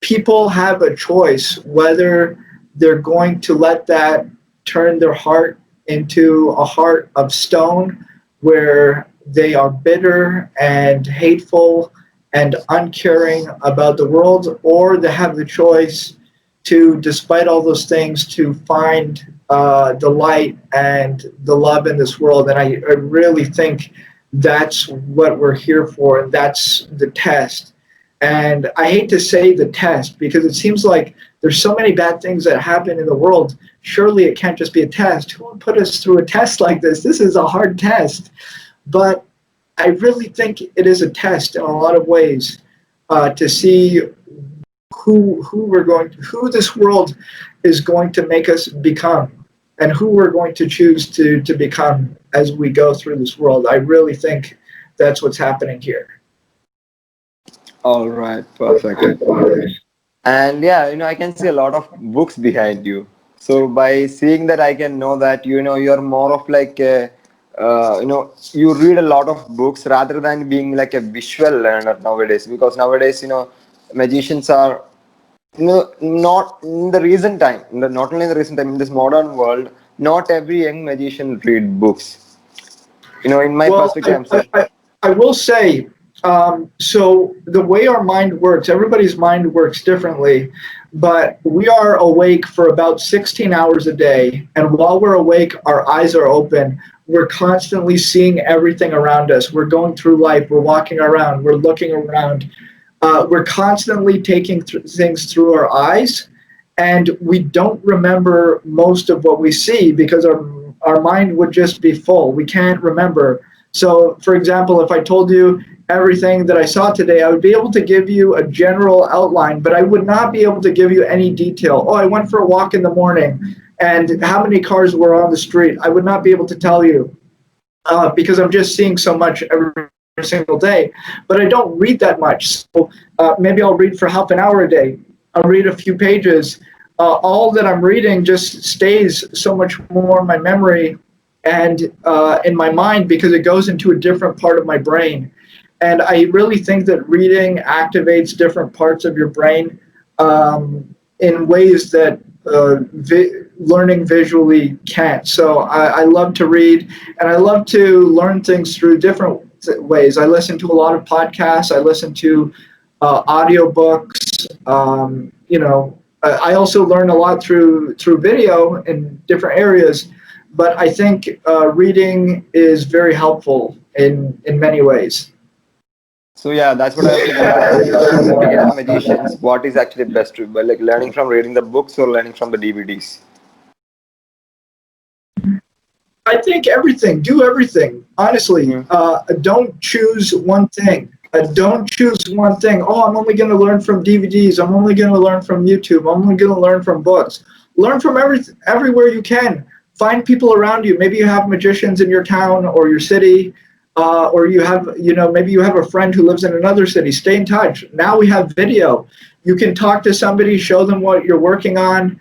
people have a choice whether they're going to let that turn their heart into a heart of stone where they are bitter and hateful and uncaring about the world, or they have the choice to, despite all those things, to find the light and the love in this world. And I really think that's what we're here for, and that's the test. And I hate to say the test because it seems like there's so many bad things that happen in the world. Surely it can't just be a test. Who would put us through a test like this? This is a hard test. But I really think it is a test in a lot of ways to see who this world is going to make us become, and who we're going to choose to become as we go through this world. I really think that's what's happening here. All right, perfect. And yeah, I can see a lot of books behind you. So by seeing that, I can know that you're more of like you read a lot of books rather than being like a visual learner nowadays. Because nowadays, magicians are not in the recent time, not only in the recent time, in this modern world, not every young magician read books. In my Well, perspective, I'm saying. I will say, so the way our mind works, everybody's mind works differently, but we are awake for about 16 hours a day. And while we're awake, our eyes are open. We're constantly seeing everything around us. We're going through life. We're walking around. We're looking around. We're constantly taking things through our eyes, and we don't remember most of what we see because our mind would just be full. We can't remember. So, for example, if I told you everything that I saw today, I would be able to give you a general outline, but I would not be able to give you any detail. Oh, I went for a walk in the morning, and how many cars were on the street? I would not be able to tell you because I'm just seeing so much every single day. But I don't read that much. So maybe I'll read for half an hour a day. I'll read a few pages. All that I'm reading just stays so much more in my memory and in my mind because it goes into a different part of my brain. And I really think that reading activates different parts of your brain in ways that learning visually can't. So I love to read, and I love to learn things through different ways. I listen to a lot of podcasts. I listen to audiobooks. I also learn a lot through video in different areas. But I think reading is very helpful in many ways. So yeah, that's what I was going to ask you. For the beginner magicians, what is actually best to, like learning from reading the books or learning from the DVDs? I think everything. Do everything. Honestly, don't choose one thing. Don't choose one thing. Oh, I'm only going to learn from DVDs. I'm only going to learn from YouTube. I'm only going to learn from books. Learn from everywhere you can. Find people around you. Maybe you have magicians in your town or your city, or you have, maybe you have a friend who lives in another city. Stay in touch. Now we have video. You can talk to somebody, show them what you're working on.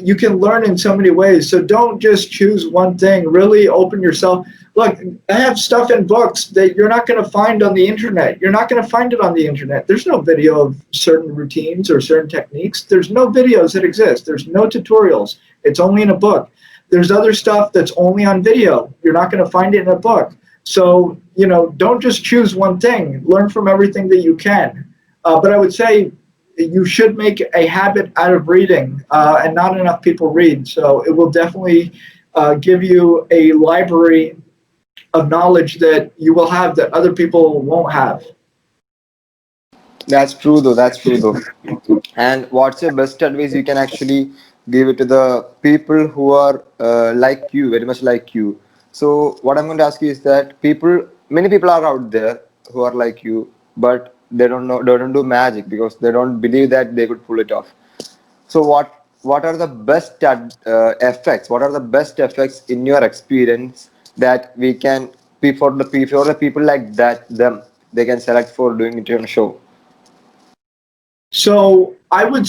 You can learn in so many ways. So don't just choose one thing. Really open yourself. Look, I have stuff in books that you're not going to find on the internet. You're not going to find it on the internet. There's no video of certain routines or certain techniques. There's no videos that exist. There's no tutorials. It's only in a book. There's other stuff that's only on video. You're not going to find it in a book. So, don't just choose one thing. Learn from everything that you can. But I would say you should make a habit out of reading, and not enough people read. So it will definitely give you a library of knowledge that you will have that other people won't have. That's true though. That's true though. And what's your best advice you can actually give it to the people who are like you, very much like you? So what I'm going to ask you is that many people are out there who are like you, but they don't do magic because they don't believe that they could pull it off. So what are the best effects? What are the best effects in your experience that we can for the people like that them they can select for doing it on a show? So I would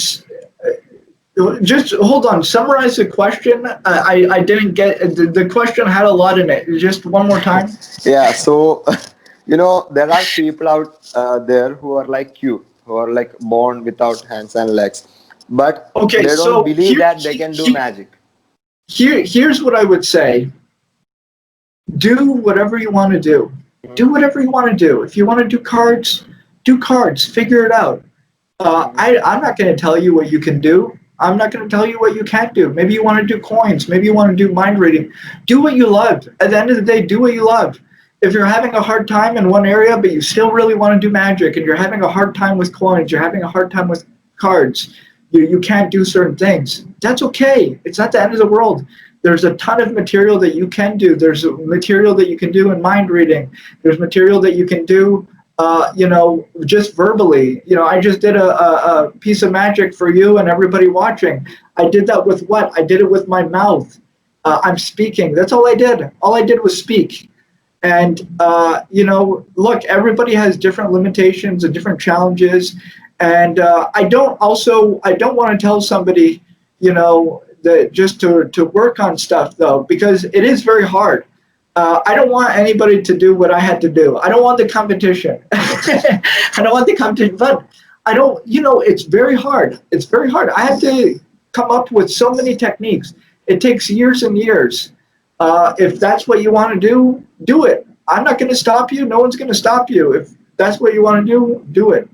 just hold on. Summarize the question. I didn't get the question had a lot in it. Just one more time. Yeah, so there are people out there who are like you, who are like born without hands and legs, but Okay, they don't so believe that they can do magic. Here's what I would say. Do whatever you want to do. Do whatever you want to do. If you want to do cards. Figure it out. I'm not going to tell you what you can do. I'm not going to tell you what you can't do. Maybe you want to do coins. Maybe you want to do mind reading. Do what you love. At the end of the day, do what you love. If you're having a hard time in one area, but you still really want to do magic, and you're having a hard time with coins, you're having a hard time with cards, you can't do certain things, that's okay. It's not the end of the world. There's a ton of material that you can do. There's material that you can do in mind reading. There's material that you can do just verbally. I just did a piece of magic for you and everybody watching. I did that with what? I did it with my mouth. I'm speaking. That's all I did. All I did was speak. And, look, everybody has different limitations and different challenges. And I don't want to tell somebody, that just to work on stuff, though, because it is very hard. I don't want anybody to do what I had to do. I don't want the competition. I don't want the competition, but it's very hard. It's very hard. I have to come up with so many techniques. It takes years and years. If that's what you want to do it. I'm not going to stop you. No one's going to stop you. If that's what you want to do it.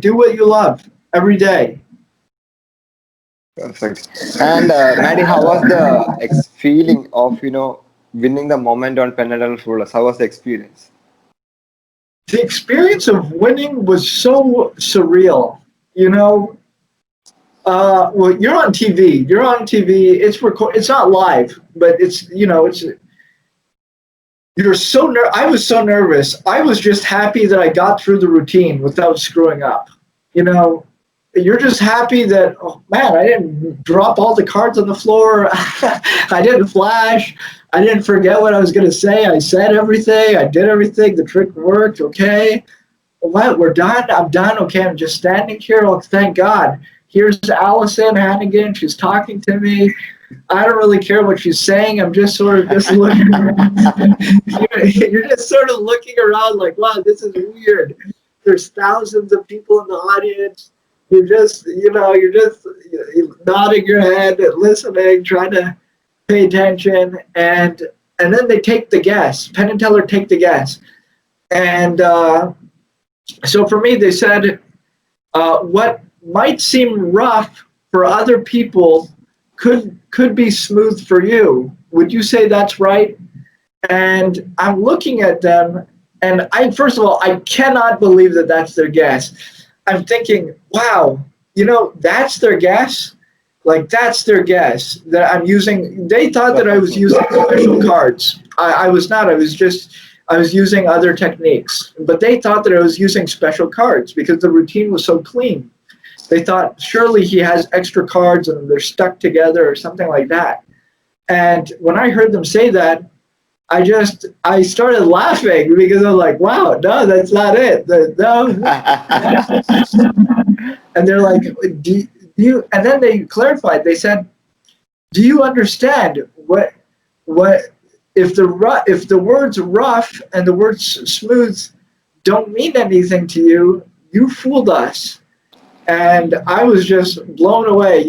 Do what you love every day. Perfect. And Maddie, how was the feeling of winning the moment on Penn and Teller Rulers? How was the experience? The experience of winning was so surreal. Well, you're on TV. You're on TV. It's not live, but it's. You're so I was so nervous. I was just happy that I got through the routine without screwing up. You're just happy that, oh man, I didn't drop all the cards on the floor. I didn't flash. I didn't forget what I was going to say. I said everything. I did everything. The trick worked. Okay. What? We're done? I'm done. Okay. I'm just standing here. Oh, thank God. Here's Allison Hannigan. She's talking to me. I don't really care what she's saying. I'm just sort of just looking around. You're just sort of looking around like, wow, this is weird. There's thousands of people in the audience. You're just nodding your head and listening, trying to pay attention. And then they take the guess. Penn and Teller take the guess. And so for me, they said, what might seem rough for other people could be smooth for you. Would you say that's right? And I'm looking at them, and first of all, I cannot believe that that's their guess. I'm thinking, wow, that's their guess? Like, that's their guess that I'm using. They thought that I was using special cards. I was not. I was using other techniques. But they thought that I was using special cards because the routine was so clean. They thought, surely he has extra cards and they're stuck together or something like that. And when I heard them say that, I started laughing because I'm like, wow, no, that's not it. No. And they're like, do you? And then they clarified. They said, do you understand what if the words rough and the words smooth don't mean anything to you? You fooled us. And I was just blown away.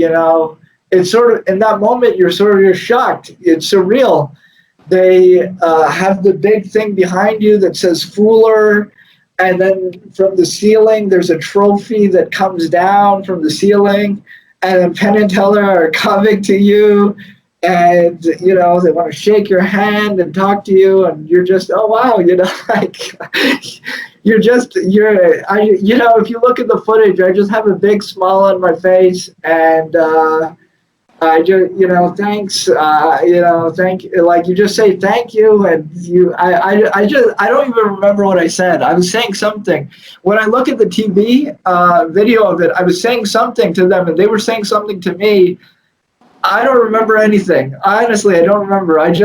It's sort of in that moment you're sort of shocked. It's surreal. They have the big thing behind you that says Fooler, and then from the ceiling there's a trophy that comes down from the ceiling, and then Penn and Teller are coming to you, and they want to shake your hand and talk to you, and you're just, oh wow, like if you look at the footage, I just have a big smile on my face, and I just, thanks, like you just say thank you, and I don't even remember what I said. I was saying something. When I look at the TV video of it, I was saying something to them, and they were saying something to me. I don't remember anything. Honestly, I don't remember. It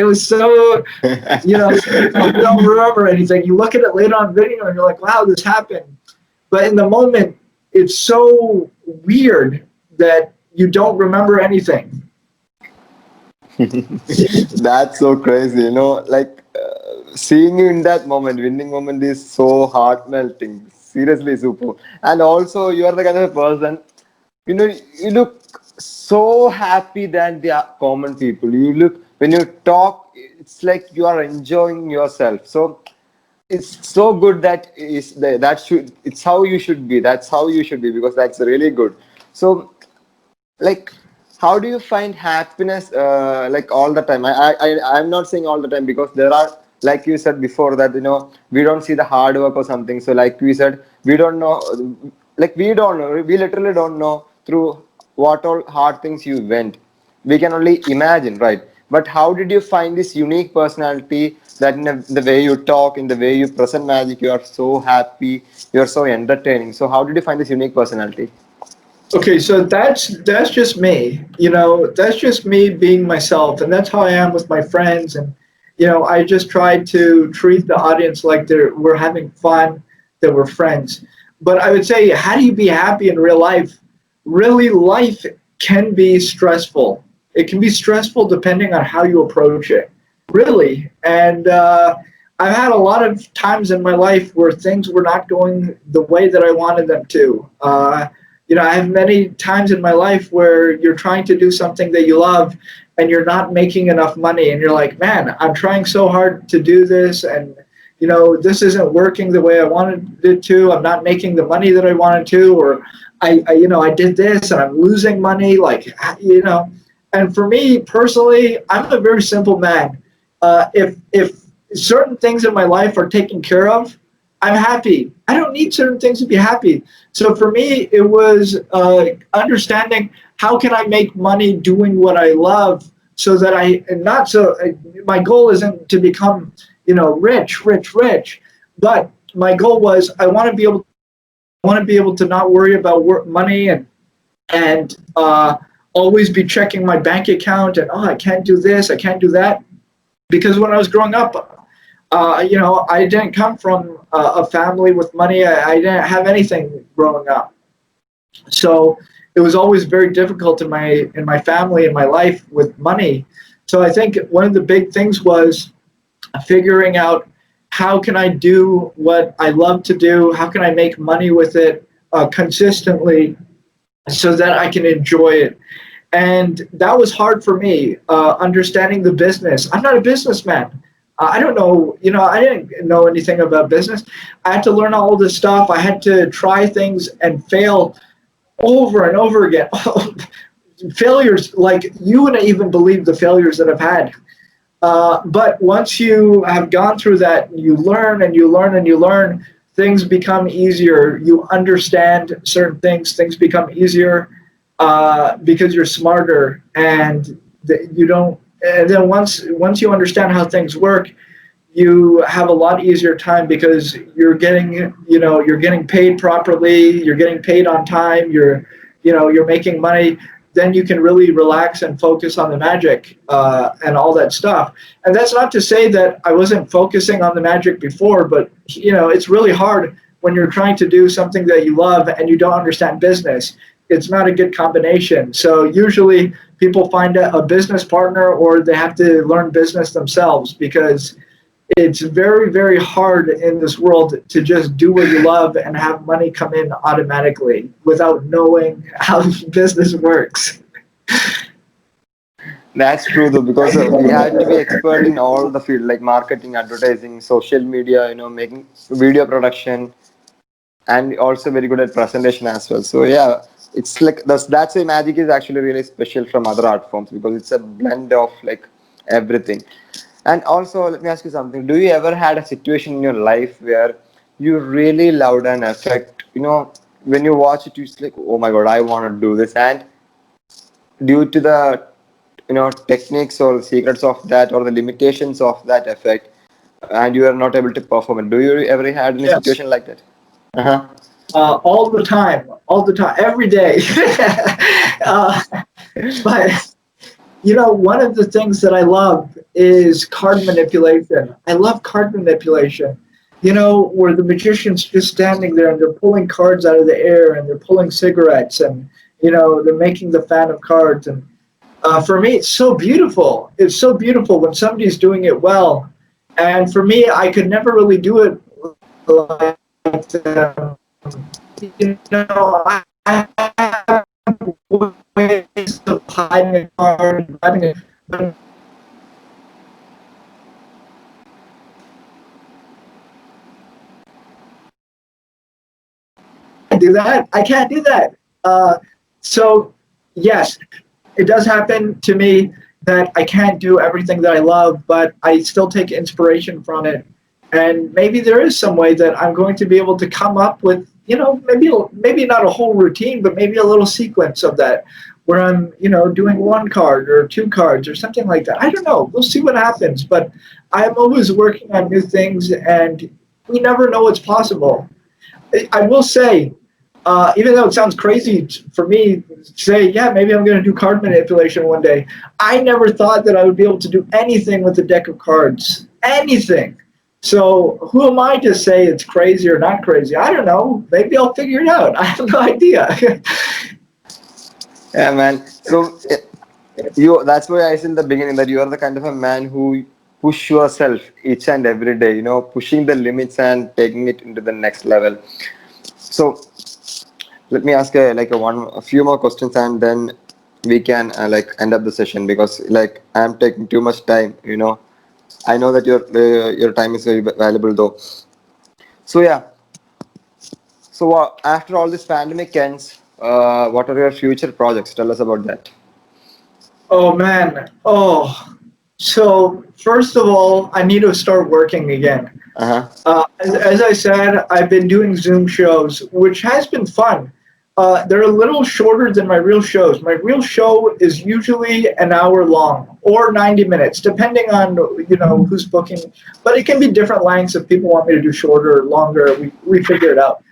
was so, I don't remember anything. You look at it later on video, and you're like, wow, this happened. But in the moment, it's so weird that you don't remember anything. That's so crazy, like seeing you in that moment, winning moment is so heart melting. Seriously, super. And also, you are the kind of person, you look so happy than the common people. You look, when you talk, it's like you are enjoying yourself. So it's so good that should, it's how you should be. That's how you should be, because that's really good. So, like, how do you find happiness, like all the time? I'm not saying all the time, because there are, like you said before, that we don't see the hard work or something. So like we said, we don't know, like we don't know, we literally don't know through what all hard things you went. We can only imagine, right? But how did you find this unique personality, that in the way you talk, in the way you present magic, you are so happy, you are so entertaining? So how did you find this unique personality? Okay, so that's just me. That's just me being myself, and that's how I am with my friends. And I just try to treat the audience like we're having fun, that we're friends. But I would say, how do you be happy in real life? Really, life can be stressful. It can be stressful depending on how you approach it. Really, and I've had a lot of times in my life where things were not going the way that I wanted them to. I have many times in my life where you're trying to do something that you love and you're not making enough money, and you're like, man, I'm trying so hard to do this, and this isn't working the way I wanted it to. I'm not making the money that I wanted to, or I did this and I'm losing money, and for me personally, I'm a very simple man. If certain things in my life are taken care of, I'm happy. I don't need certain things to be happy. So for me, it was understanding how can I make money doing what I love, so that my goal isn't to become rich, but my goal was I want to be able to not worry about money, and always be checking my bank account, and I can't do this, I can't do that, because when I was growing up, I didn't come from a family with money. I didn't have anything growing up, so it was always very difficult in my family, in my life, with money. So I think one of the big things was figuring out, how can I do what I love to do? How can I make money with it consistently, so that I can enjoy it? And that was hard for me, understanding the business. I'm not a businessman. I don't know, I didn't know anything about business. I had to learn all this stuff. I had to try things and fail over and over again. Failures, like, you wouldn't even believe the failures that I've had. But once you have gone through that, you learn and you learn and you learn, things become easier. You understand certain things become easier, because you're smarter, and you don't. And then once you understand how things work, you have a lot easier time, because you're getting paid properly, you're getting paid on time, you're making money. Then you can really relax and focus on the magic, and all that stuff. And that's not to say that I wasn't focusing on the magic before, but it's really hard when you're trying to do something that you love and you don't understand business. It's not a good combination. So usually people find a business partner, or they have to learn business themselves, because it's very, very hard in this world to just do what you love and have money come in automatically without knowing how business works. That's true though, because we had to be expert in all the field, like marketing, advertising, social media, making video production, and also very good at presentation as well. So yeah, it's like that's why magic is actually really special from other art forms, because it's a blend of like everything. And also, let me ask you something. Do you ever had a situation in your life where you really loved an effect? When you watch it, it's like, oh my god, I want to do this, and due to the techniques or secrets of that or the limitations of that effect, and you are not able to perform it. Do you ever had any Yes. situation like that? Uh-huh. All the time, every day. uh, but one of the things that I love is card manipulation. I love card manipulation. Where the magician's just standing there and they're pulling cards out of the air and they're pulling cigarettes and they're making the fan of cards. And for me, it's so beautiful. It's so beautiful when somebody's doing it well. And for me, I could never really do it like them. I have ways of hiding a card, hiding it. But do that. I can't do that. So, yes, it does happen to me that I can't do everything that I love, but I still take inspiration from it. And maybe there is some way that I'm going to be able to come up with, maybe not a whole routine, but maybe a little sequence of that where I'm, doing one card or two cards or something like that. I don't know. We'll see what happens. But I'm always working on new things, and we never know what's possible. I will say, even though it sounds crazy for me to say, yeah, maybe I'm going to do card manipulation one day, I never thought that I would be able to do anything with a deck of cards. Anything. So who am I to say it's crazy or not crazy? I don't know. Maybe I'll figure it out. I have no idea. Yeah, man. So that's why I said in the beginning that you are the kind of a man who push yourself each and every day, pushing the limits and taking it into the next level. So let me ask a few more questions, and then we can end up the session, because I'm taking too much time. I know that your time is very valuable though. So yeah. So after all this pandemic ends, what are your future projects? Tell us about that. Oh, man. Oh, so first of all, I need to start working again. Uh-huh. As I said, I've been doing Zoom shows, which has been fun. They're a little shorter than my real shows. My real show is usually an hour long or 90 minutes, depending on who's booking. But it can be different lengths if people want me to do shorter or longer. We figure it out.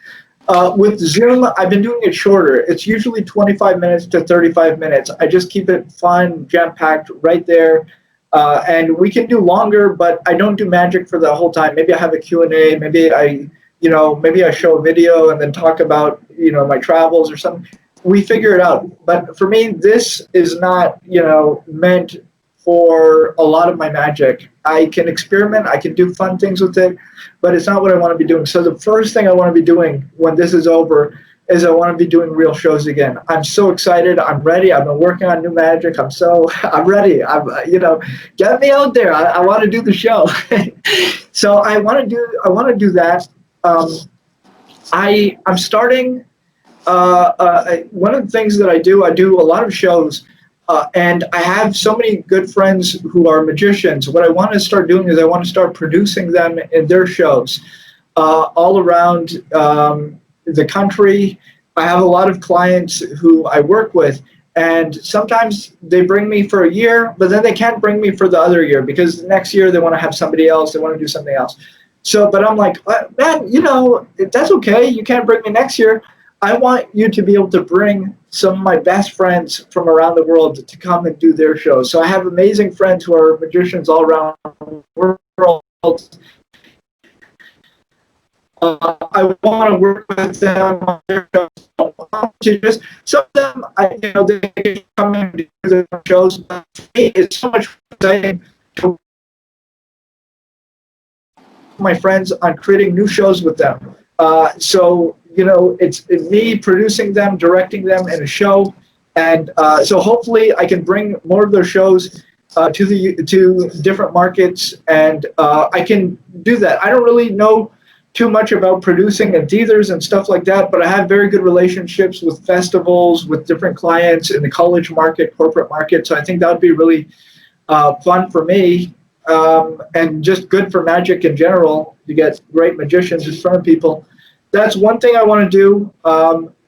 With Zoom, I've been doing it shorter. It's usually 25 minutes to 35 minutes. I just keep it fun, jam-packed right there. And we can do longer, but I don't do magic for the whole time. Maybe I have a Q&A. Maybe maybe I show a video and then talk about, my travels or something. We figure it out. But for me, this is not, meant for a lot of my magic. I can experiment. I can do fun things with it, but it's not what I want to be doing. So the first thing I want to be doing when this is over is I want to be doing real shows again. I'm so excited. I'm ready. I've been working on new magic. I'm ready. Get me out there. I want to do the show. So I want to do that. I'm starting. One of the things that I do a lot of shows. And I have so many good friends who are magicians. What I want to start doing is I want to start producing them in their shows all around the country. I have a lot of clients who I work with, and sometimes they bring me for a year, but then they can't bring me for the other year because next year they want to have somebody else. They want to do something else. So, but I'm like, man, that's okay. You can't bring me next year. I want you to be able to bring some of my best friends from around the world to come and do their shows. So I have amazing friends who are magicians all around the world. I want to work with them on their shows. Some of them, they come and do their shows. But for me, it's so much exciting to work with my friends on creating new shows with them. So it's me producing them, directing them in a show, and so hopefully I can bring more of their shows to different markets, and I can do that. I don't really know too much about producing in theaters and stuff like that, but I have very good relationships with festivals, with different clients in the college market, corporate market. So I think that would be really fun for me, and just good for magic in general to get great magicians in front of people. That's one thing I want to do.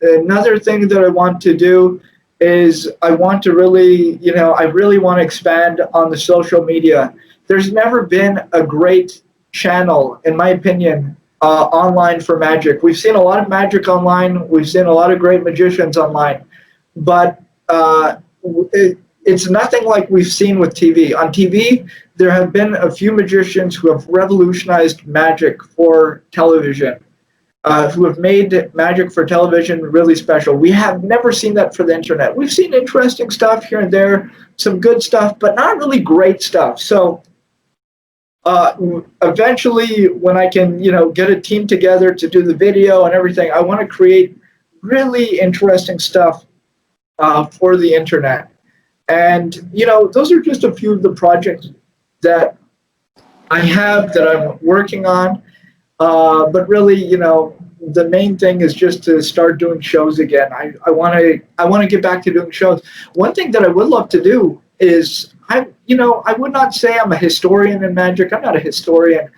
Another thing that I want to do is I want to really, I really want to expand on the social media. There's never been a great channel, in my opinion, online for magic. We've seen a lot of magic online. We've seen a lot of great magicians online, but it's nothing like we've seen with TV. On TV, there have been a few magicians who have revolutionized magic for television, who have made magic for television really special. We have never seen that for the internet. We've seen interesting stuff here and there, some good stuff, but not really great stuff. So eventually, when I can, get a team together to do the video and everything, I want to create really interesting stuff for the internet. And, those are just a few of the projects that I have that I'm working on. But really, the main thing is just to start doing shows again. I want to get back to doing shows. One thing that I would love to do is I would not say I'm a historian in magic. I'm not a historian,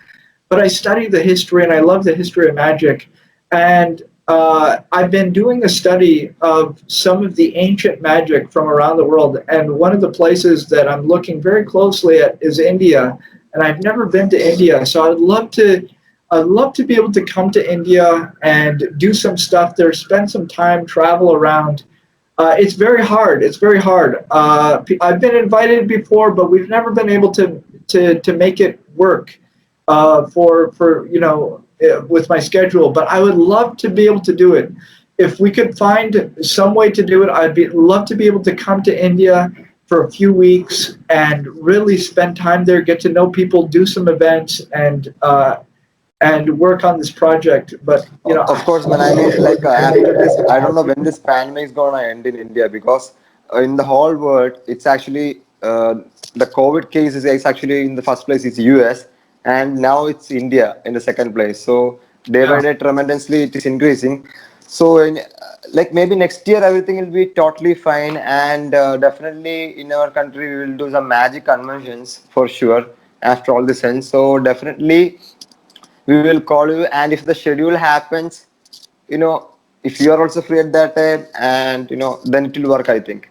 but I study the history and I love the history of magic. And I've been doing a study of some of the ancient magic from around the world. And one of the places that I'm looking very closely at is India. And I've never been to India, so I'd love to be able to come to India and do some stuff there, spend some time, travel around. It's very hard. It's very hard. I've been invited before, but we've never been able to make it work with my schedule. But I would love to be able to do it. If we could find some way to do it, love to be able to come to India for a few weeks and really spend time there, get to know people, do some events, and work on this project. But of course, man. I mean, like after this, I don't know when this pandemic is gonna end in India, because in the whole world, it's actually the COVID cases is actually in the first place is US, and now it's India in the second place. So day by day, tremendously, it is increasing. So like maybe next year everything will be totally fine, and definitely in our country we will do some magic conventions for sure after all this ends. So definitely we will call you, and if the schedule happens, if you are also free at that time, and then it will work, I think.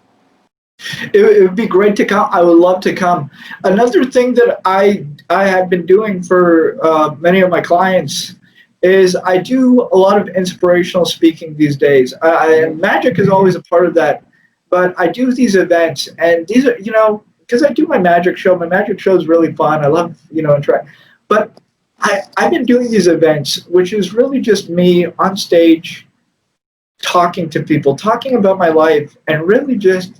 It would be great to come. I would love to come. Another thing that I have been doing for many of my clients is I do a lot of inspirational speaking these days. Magic is always a part of that, but I do these events, and these are, because I do my magic show. My magic show is really fun. I love, interact. But I've been doing these events, which is really just me on stage talking to people, talking about my life, and really just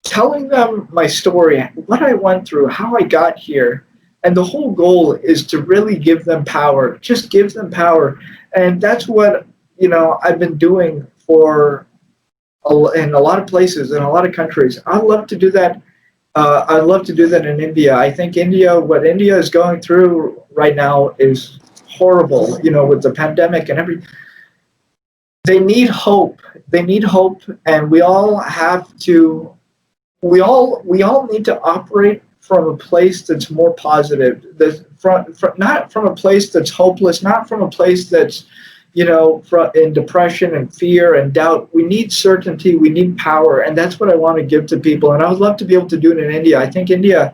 telling them my story, what I went through, how I got here. And the whole goal is to really give them power, just give them power. And that's what, I've been doing in a lot of places, in a lot of countries. I'd love to do that. I'd love to do that in India. I think what India is going through right now is horrible, with the pandemic and everything. They need hope. They need hope, and we all need to operate from a place that's more positive. Not from a place that's hopeless, not from a place that's, in depression and fear and doubt. We need certainty. We need power, and that's what I want to give to people. And I would love to be able to do it in India. I think India,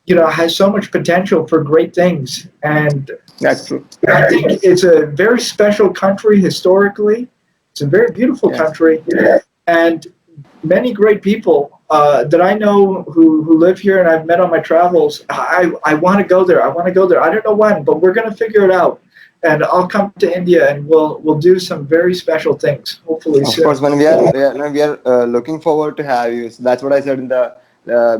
has so much potential for great things, and That's true. I think it's a very special country historically. It's a very beautiful country, and many great people that I know who live here and I've met on my travels. I want to go there. I want to go there. I don't know when, but we're going to figure it out. And I'll come to India and we'll do some very special things. Hopefully soon. Of course, when we are looking forward to have you. So that's what I said in the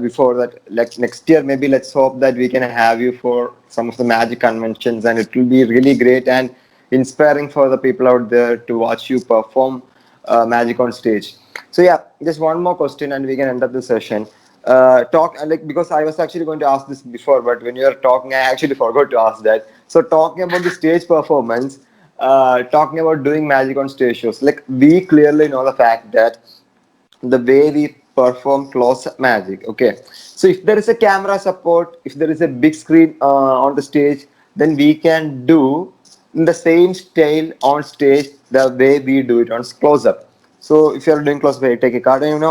before, that like next year maybe let's hope that we can have you for some of the magic conventions, and it will be really great and inspiring for the people out there to watch you perform magic on stage. So yeah, just one more question and we can end up the session. Because I was actually going to ask this before, but when you were talking, I actually forgot to ask that. So talking about the stage performance, talking about doing magic on stage shows, like we clearly know the fact that the way we perform close-up magic, okay, so if there is a camera support, if there is a big screen on the stage, then we can do the same style on stage the way we do it on close-up. So if you're doing cosplay, take a card, and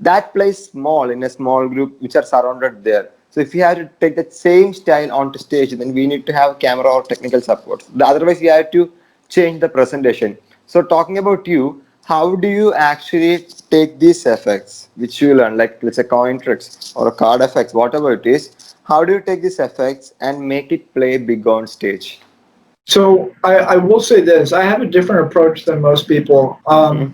that plays small in a small group which are surrounded there. So if you have to take that same style onto stage, then we need to have camera or technical support. Otherwise, you have to change the presentation. So talking about you, how do you actually take these effects which you learn, like let's say coin tricks or card effects, whatever it is? How do you take these effects and make it play big on stage? So I will say this: I have a different approach than most people.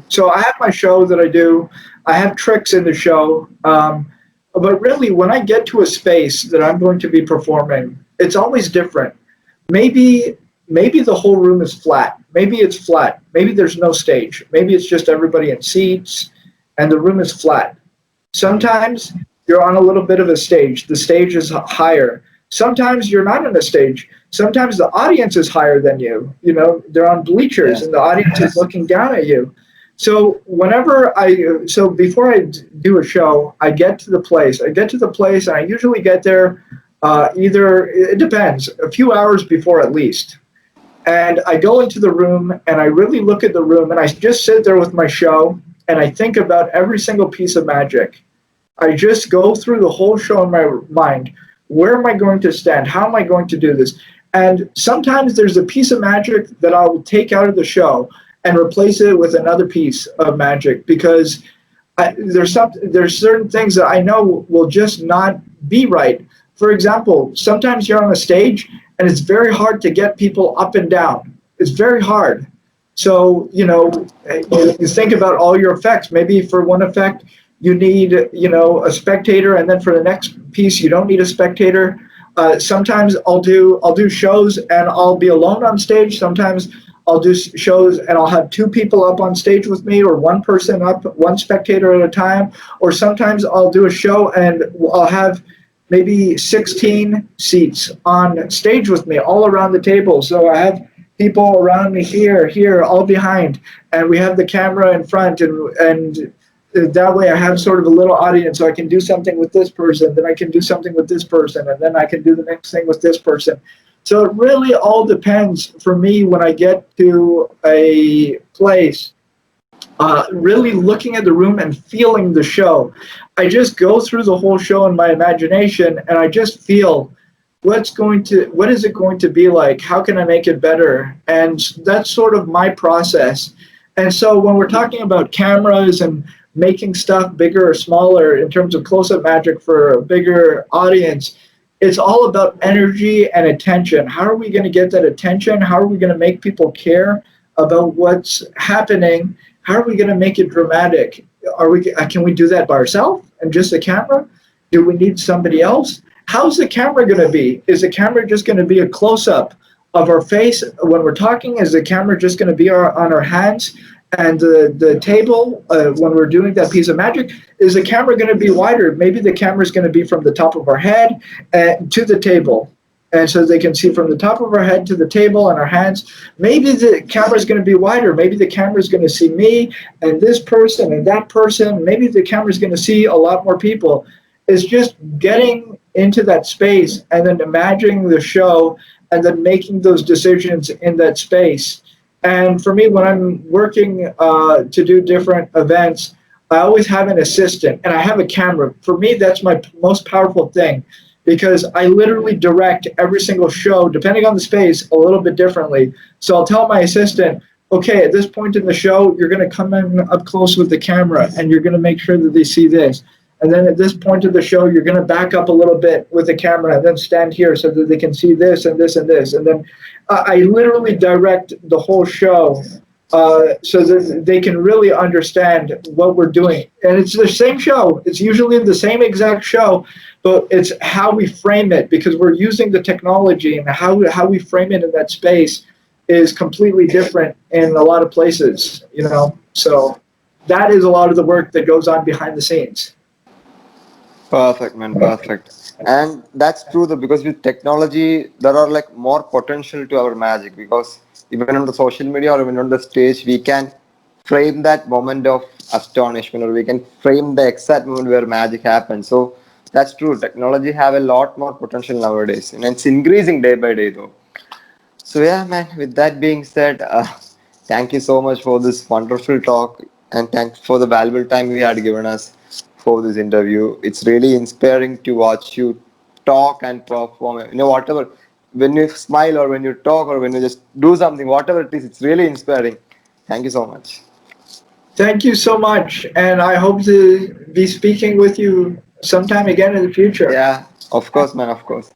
So I have my show that I do. I have tricks in the show, but really, when I get to a space that I'm going to be performing, it's always different. Maybe maybe the whole room is flat.Maybe it's flat. Maybe there's no stage. Maybe it's just everybody in seats, and the room is flat. Sometimes you're on a little bit of a stage. The stage is higher. Sometimes you're not on a stage. Sometimes the audience is higher than you. You know, they're on bleachers Yeah. and the audience is looking down at you. So before do a show, I get to the place. I get to the place and I usually get there either, it depends, a few hours before at least. And I go into the room and I really look at the room and I just sit there with my show and I think about every single piece of magic. I just go through the whole show in my mind. Where am I going to stand? How am I going to do this? And sometimes there's a piece of magic that I'll take out of the show and replace it with another piece of magic because there's certain things that I know will just not be right. For example, sometimes you're on a stage and it's very hard to get people up and down. It's very hard. So, you think about all your effects. Maybe for one effect, you need, a spectator, and then for the next piece, you don't need a spectator. Sometimes I'll do shows and I'll be alone on stage. Sometimes I'll do shows and I'll have two people up on stage with me, or one person up, one spectator at a time. Or sometimes I'll do a show and I'll have maybe 16 seats on stage with me all around the table. So I have people around me here, all behind, and we have the camera in front, and that way I have sort of a little audience, so I can do something with this person, then I can do something with this person, and then I can do the next thing with this person. So it really all depends for me when I get to a place, really looking at the room and feeling the show. I just go through the whole show in my imagination and I just feel what is it going to be like? How can I make it better? And that's sort of my process. And so when we're talking about cameras and making stuff bigger or smaller in terms of close-up magic for a bigger audience, it's all about energy and attention. How are we going to get that attention? How are we going to make people care about what's happening? How are we going to make it dramatic? Can we do that by ourselves and just a camera? Do we need somebody else? How's the camera going to be? Is the camera just going to be a close-up of our face when we're talking? Is the camera just going to be on our hands and the table when we're doing that piece of magic? Is the camera going to be wider? Maybe the camera is going to be from the top of our head to the table. And so they can see from the top of our head to the table and our hands. Maybe the camera is going to be wider. Maybe the camera is going to see me and this person and that person. Maybe the camera is going to see a lot more people. It's just getting into that space and then imagining the show and then making those decisions in that space. And for me, when I'm working to do different events, I always have an assistant and I have a camera. For me, that's my most powerful thing, because I literally direct every single show, depending on the space, a little bit differently. So I'll tell my assistant, okay, at this point in the show, you're going to come in up close with the camera and you're going to make sure that they see this. And then at this point of the show, you're going to back up a little bit with the camera and then stand here so that they can see this and this and this. And then I literally direct the whole show so that they can really understand what we're doing. And it's the same show. It's usually the same exact show, but it's how we frame it, because we're using the technology, and how we frame it in that space is completely different in a lot of places, So that is a lot of the work that goes on behind the scenes. Perfect, man, perfect. And that's true though, because with technology, there are like more potential to our magic, because even on the social media or even on the stage, we can frame that moment of astonishment, or we can frame the exact moment where magic happens. So that's true. Technology have a lot more potential nowadays, and it's increasing day by day though. So yeah, man, with that being said, thank you so much for this wonderful talk. and thanks for the valuable time you had given us for this interview. It's really inspiring to watch you talk and perform. Whatever, when you smile or when you talk or when you just do something, whatever it is, it's really inspiring. Thank you so much. Thank you so much, and I hope to be speaking with you sometime again in the future. Yeah, of course, man, of course.